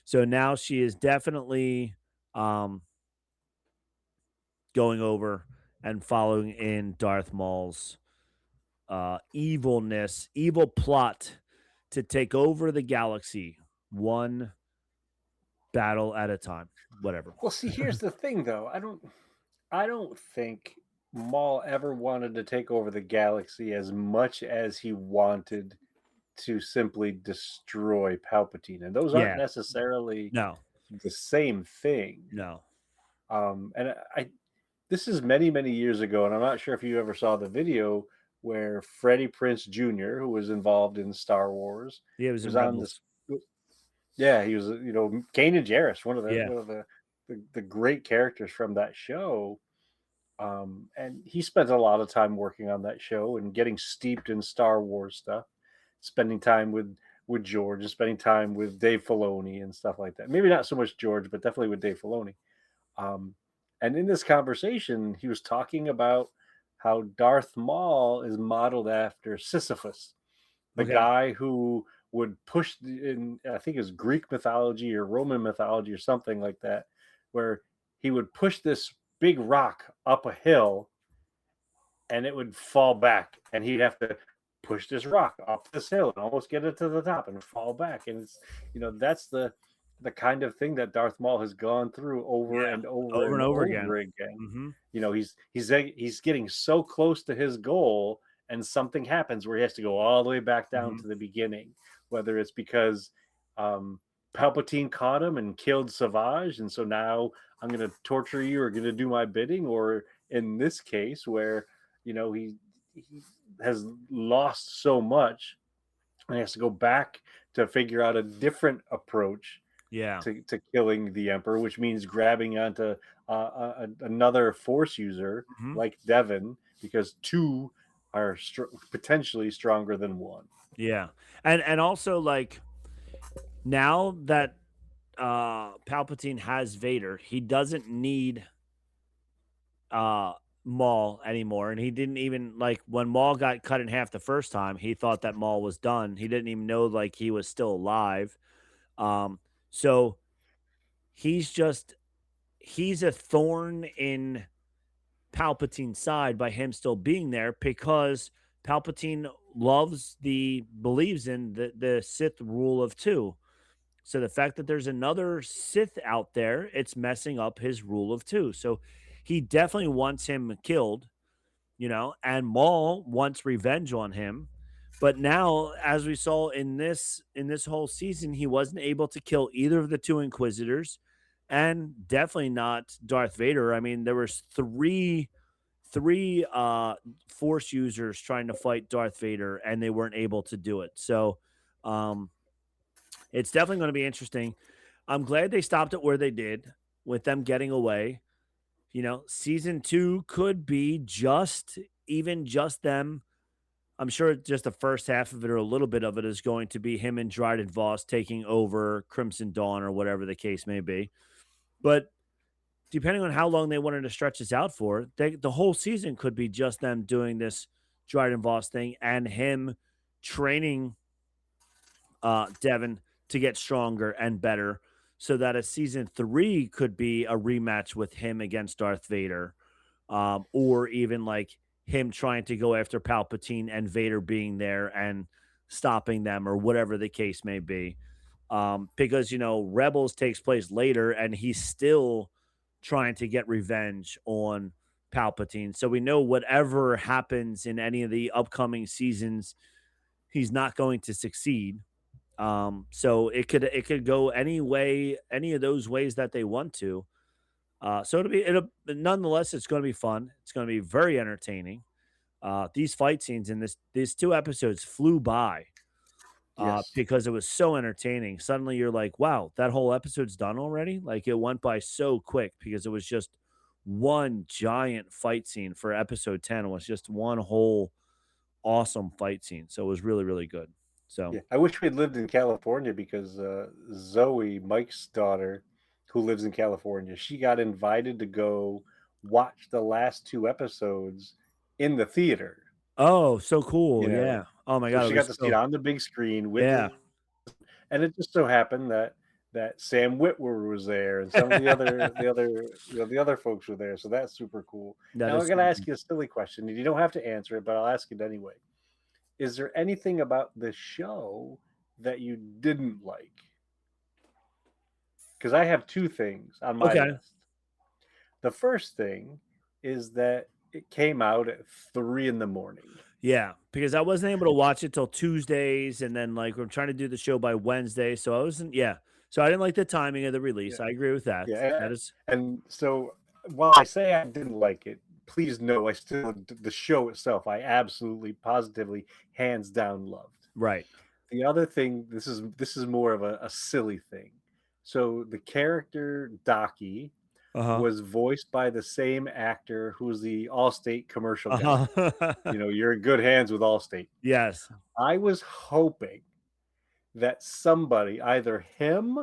So now she is definitely um, going over and following in Darth Maul's evil plot to take over the galaxy one battle at a time. Whatever. Well, see, here's the thing, though. I don't think Maul ever wanted to take over the galaxy as much as he wanted to simply destroy Palpatine, and those aren't Yeah. necessarily No. the same thing. No. And this is many, many years ago, and I'm not sure if you ever saw the video where Freddie Prinze Jr., who was involved in Star Wars, Yeah, it was in was on this. Rebels. Yeah, he was, Kanan Jarrus, Yeah. one of the great characters from that show. And he spent a lot of time working on that show and getting steeped in Star Wars stuff, spending time with George and spending time with Dave Filoni and stuff like that. Maybe not so much George, but definitely with Dave Filoni. Um, and in this conversation, he was talking about how Darth Maul is modeled after Sisyphus, the Okay. guy who would push in, I think it was Greek mythology or Roman mythology or something like that, where he would push this big rock up a hill and it would fall back, and he'd have to push this rock up this hill and almost get it to the top and fall back. And it's, that's the kind of thing that Darth Maul has gone through over Yeah. and over Over and and over again. over again. Hmm. He's getting so close to his goal, and something happens where he has to go all the way back down Hmm. to the beginning, whether it's because Palpatine caught him and killed Savage, and so now I'm going to torture you or going to do my bidding, or in this case where he has lost so much and he has to go back to figure out a different approach Yeah. to killing the Emperor, which means grabbing onto another Force user Hmm. like Devin, because two are potentially stronger than one. Yeah. And also, like, now that Palpatine has Vader, he doesn't need uh Maul anymore. And he didn't even, like, when Maul got cut in half the first time, he thought that Maul was done. He didn't even know, like, he was still alive. So he's a thorn in Palpatine's side by him still being there, because Palpatine believes in the Sith rule of two. So the fact that there's another Sith out there, it's messing up his rule of two. So he definitely wants him killed, and Maul wants revenge on him. But now, as we saw in this whole season, he wasn't able to kill either of the two Inquisitors, and definitely not Darth Vader. I mean, there was three Force users trying to fight Darth Vader, and they weren't able to do it. So um it's definitely going to be interesting. I'm glad they stopped it where they did with them getting away. Season 2 could be just them. I'm sure just the first half of it or a little bit of it is going to be him and Dryden Voss taking over Crimson Dawn or whatever the case may be. But depending on how long they wanted to stretch this out for, the whole season could be just them doing this Dryden Voss thing and him training Devin to get stronger and better so that a season 3 could be a rematch with him against Darth Vader, or even like him trying to go after Palpatine and Vader being there and stopping them or whatever the case may be. Because, Rebels takes place later and he's still trying to get revenge on Palpatine. So we know whatever happens in any of the upcoming seasons, he's not going to succeed. So it could go any way, any of those ways that they want to. So it'll nonetheless, it's going to be fun. It's going to be very entertaining. These fight scenes in these 2 episodes flew by Yes. because it was so entertaining. Suddenly you're like, wow, that whole episode's done already. Like it went by so quick because it was just one giant fight scene for episode 10. It was just one whole awesome fight scene. So it was really, really good. So, Yeah, I wish we'd lived in California because Zoe, Mike's daughter, who lives in California, she got invited to go watch the last 2 episodes in the theater. oh, so You cool. know, Yeah. Oh my so God. It she got was to see it so, on the big screen with yeah. the, and it just so happened that Sam Witwer was there and some of the other folks were there. So that's super cool. That Now is I'm gonna super ask cool. you a silly question. You don't have to answer it, but I'll ask it anyway. Is there anything about the show that you didn't like? Because I have 2 things on my Okay. list. The first thing is that it came out at 3 in the morning. Yeah, because I wasn't able to watch it till Tuesdays, and then like we're trying to do the show by Wednesday, so I wasn't. Yeah, so I didn't like the timing of the Yeah, release. I agree with that. yeah. That is And so while I say I didn't like it, please know I still the show itself I absolutely positively hands down loved. right. The other thing, this is more of a silly thing. So the character Docky Uh huh. was voiced by the same actor who's the Allstate commercial Uh guy. huh. You're in good hands with Allstate. Yes. I was hoping that somebody, either him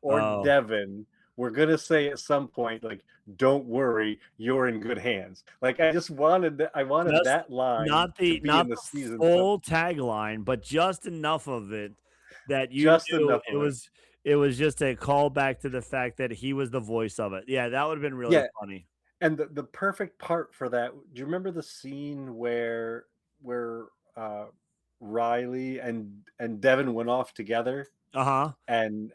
or Oh, Devin, were gonna say at some point, like, "Don't worry, you're in good hands." Like, I wanted just that line not to the be not in the the season full something, tagline, but just enough of it that you just knew enough of it. it was just a callback to the fact that he was the voice of it. Yeah, that would have been really Yeah, funny. and the perfect part for that, do you remember the scene where uh, Riley and Devin went off together, Uh huh. and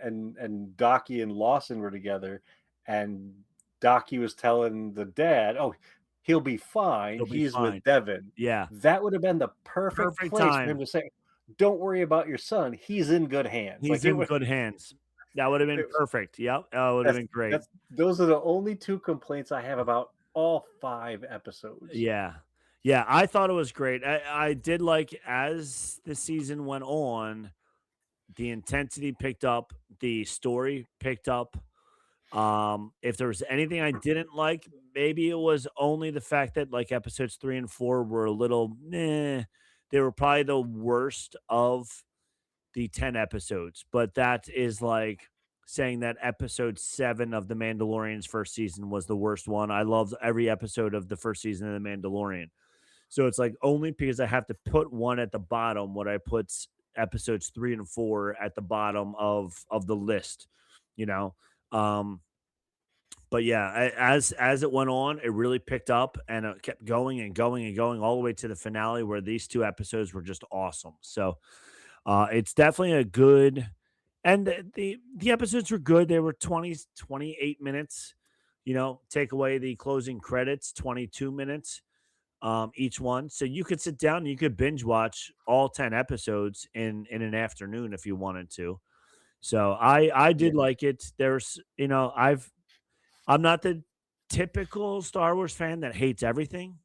Docky and Lawson were together, and Docky was telling the dad, "Oh, he'll be fine. He'll be He's fine. with Devin." Yeah, That would have been the perfect perfect place for him time. to say, "Don't worry about your son. He's in good hands." He's Like it in was. good hands. That would have been It was perfect. Yep, that would have been great. that's those are the only 2 complaints I have about all 5 episodes. Yeah. Yeah, I thought it was great. I did like as the season went on, the intensity picked up, the story picked up. If there was anything I didn't like, maybe it was only the fact that like episodes 3 and 4 were a little meh. They were probably the worst of the 10 episodes, but that is like saying that episode 7 of The Mandalorian's first season was the worst one. I loved every episode of the first season of The Mandalorian. So it's like only because I have to put one at the bottom would I put episodes 3 and 4 at the bottom of the list, you know. Um but yeah, as it went on, it really picked up and it kept going and going and going all the way to the finale where these 2 episodes were just awesome. So it's definitely a good and the episodes were good. They were 28 minutes, take away the closing credits, 22 minutes each one. So you could sit down and you could binge watch all 10 episodes in an afternoon if you wanted to. So I Yeah. did like it. There's, I'm not the typical Star Wars fan that hates everything.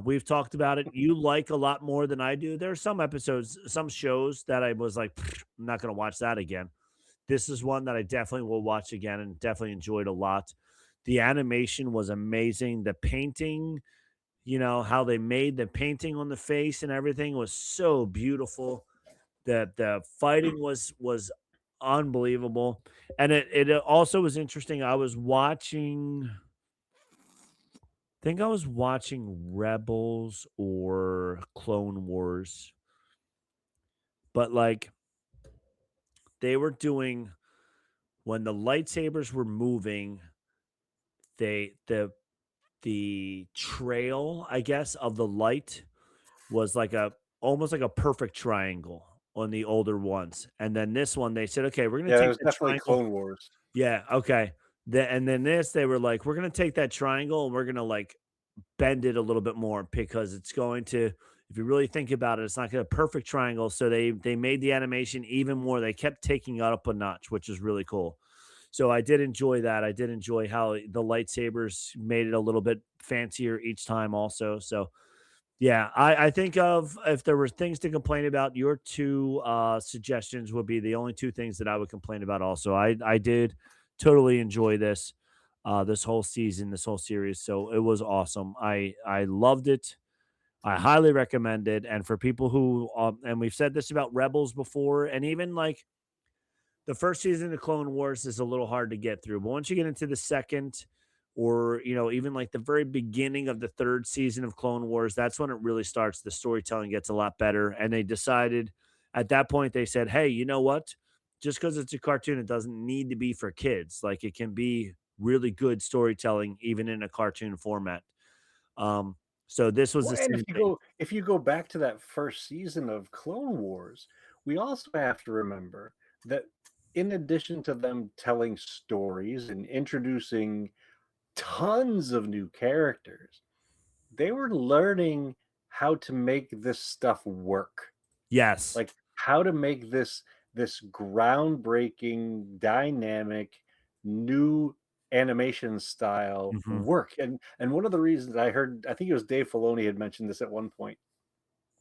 We've talked about it. You like a lot more than I do. There are some episodes, some shows that I was like, I'm not going to watch that again. This is one that I definitely will watch again and definitely enjoyed a lot. The animation was amazing. The painting, how they made the painting on the face and everything was so beautiful. The fighting was unbelievable. And it also was interesting. I was watching think I was watching Rebels or Clone Wars, but like they were doing when the lightsabers were moving, they the trail, I guess, of the light was like a almost like a perfect triangle on the older ones. And then this one, they said, okay, we're gonna Yeah, it take was that definitely triangle. Clone Wars. Yeah, okay. And then this, they were like, we're gonna take that triangle and we're gonna like bend it a little bit more because it's going to, if you really think about it, it's not going to perfect triangle. So they made the animation even more. They kept taking it up a notch, which is really cool. So I did enjoy that. I did enjoy how the lightsabers made it a little bit fancier each time also. So yeah, I think of if there were things to complain about, your two suggestions would be the only two things that I would complain about also. I did totally enjoy this this whole season, this whole series. So it was awesome. I loved it. I highly recommend it. And for people who and we've said this about Rebels before, and even like the first season of Clone Wars is a little hard to get through, but once you get into the second, or even like the very beginning of the third season of Clone Wars, that's when it really starts. The storytelling gets a lot better, and they decided at that point they said, "Hey, you know what? Just because it's a cartoon, it doesn't need to be for kids. Like it can be really good storytelling even in a cartoon format." Um, so this was Well, the and same thing. if you go back to that first season of Clone Wars, we also have to remember that in addition to them telling stories and introducing tons of new characters, they were learning how to make this stuff work. Yes. Like how to make this groundbreaking, dynamic, new animation style Hmm. work. And one of the reasons I heard, I think it was Dave Filoni had mentioned this at one point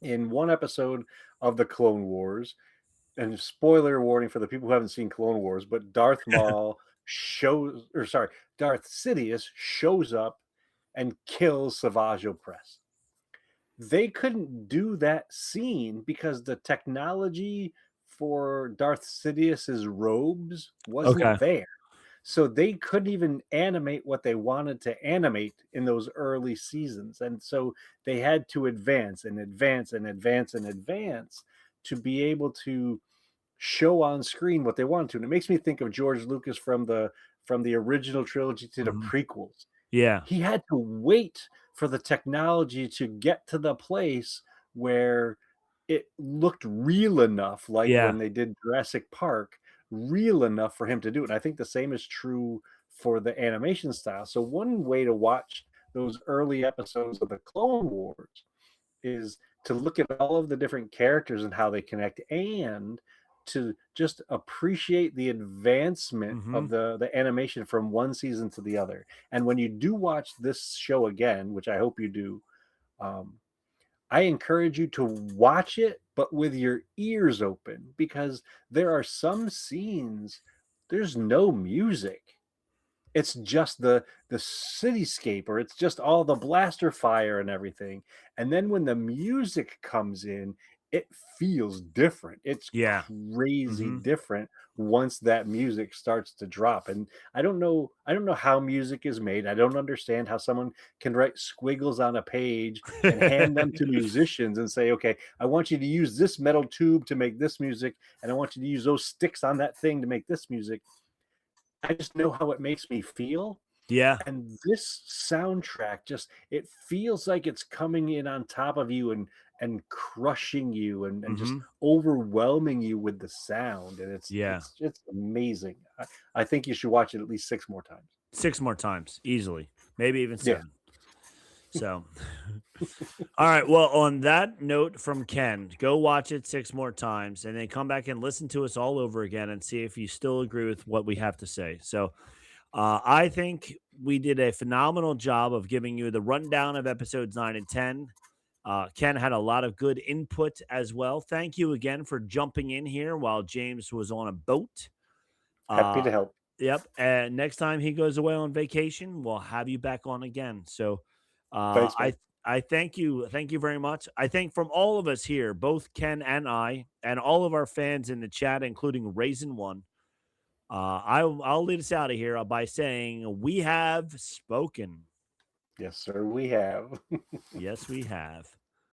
in one episode of the Clone Wars, and spoiler warning for the people who haven't seen Clone Wars, but Darth Sidious shows up and kills Savage Opress. They couldn't do that scene because the technology for Darth Sidious's robes Okay. wasn't there. So they couldn't even animate what they wanted to animate in those early seasons. And so they had to advance and advance and advance and advance to be able to show on screen what they wanted to. And it makes me think of George Lucas from the original trilogy to the Hmm. prequels. Yeah. He had to wait for the technology to get to the place where it looked real enough, like Yeah. when they did Jurassic Park, real enough for him to do it. And I think the same is true for the animation style. So one way to watch those early episodes of the Clone Wars is to look at all of the different characters and how they connect, and to just appreciate the advancement Hmm. of the animation from one season to the other. And when you do watch this show again, which I hope you do, um, I encourage you to watch it, but with your ears open, because there are some scenes there's no music. It's just the cityscape, or it's just all the blaster fire and everything. And then when the music comes in, it feels different. It's Yeah. crazy Hmm. different once that music starts to drop. And I don't know how music is made. I don't understand how someone can write squiggles on a page and hand them to musicians and say, "Okay, I want you to use this metal tube to make this music, and I want you to use those sticks on that thing to make this music." I just know how it makes me feel, Yeah. and this soundtrack just it feels like it's coming in on top of you and crushing you and just Hmm. overwhelming you with the sound, and Yeah. it's amazing. I think you should watch it at least 6 more times. 6 more times easily, maybe even Yeah. 7. So, all right. Well, on that note from Ken, go watch it 6 more times and then come back and listen to us all over again and see if you still agree with what we have to say. So, I think we did a phenomenal job of giving you the rundown of episodes 9 and 10. Ken had a lot of good input as well. Thank you again for jumping in here while James was on a boat. Happy Uh, to help. Yep. And next time he goes away on vacation, we'll have you back on again. So uh, Thanks, man. I I thank you. Thank you very much. I think from all of us here, both Ken and I, and all of our fans in the chat, including Raisin One, I'll lead us out of here by saying we have spoken. Yes, sir, we have. Yes, we have.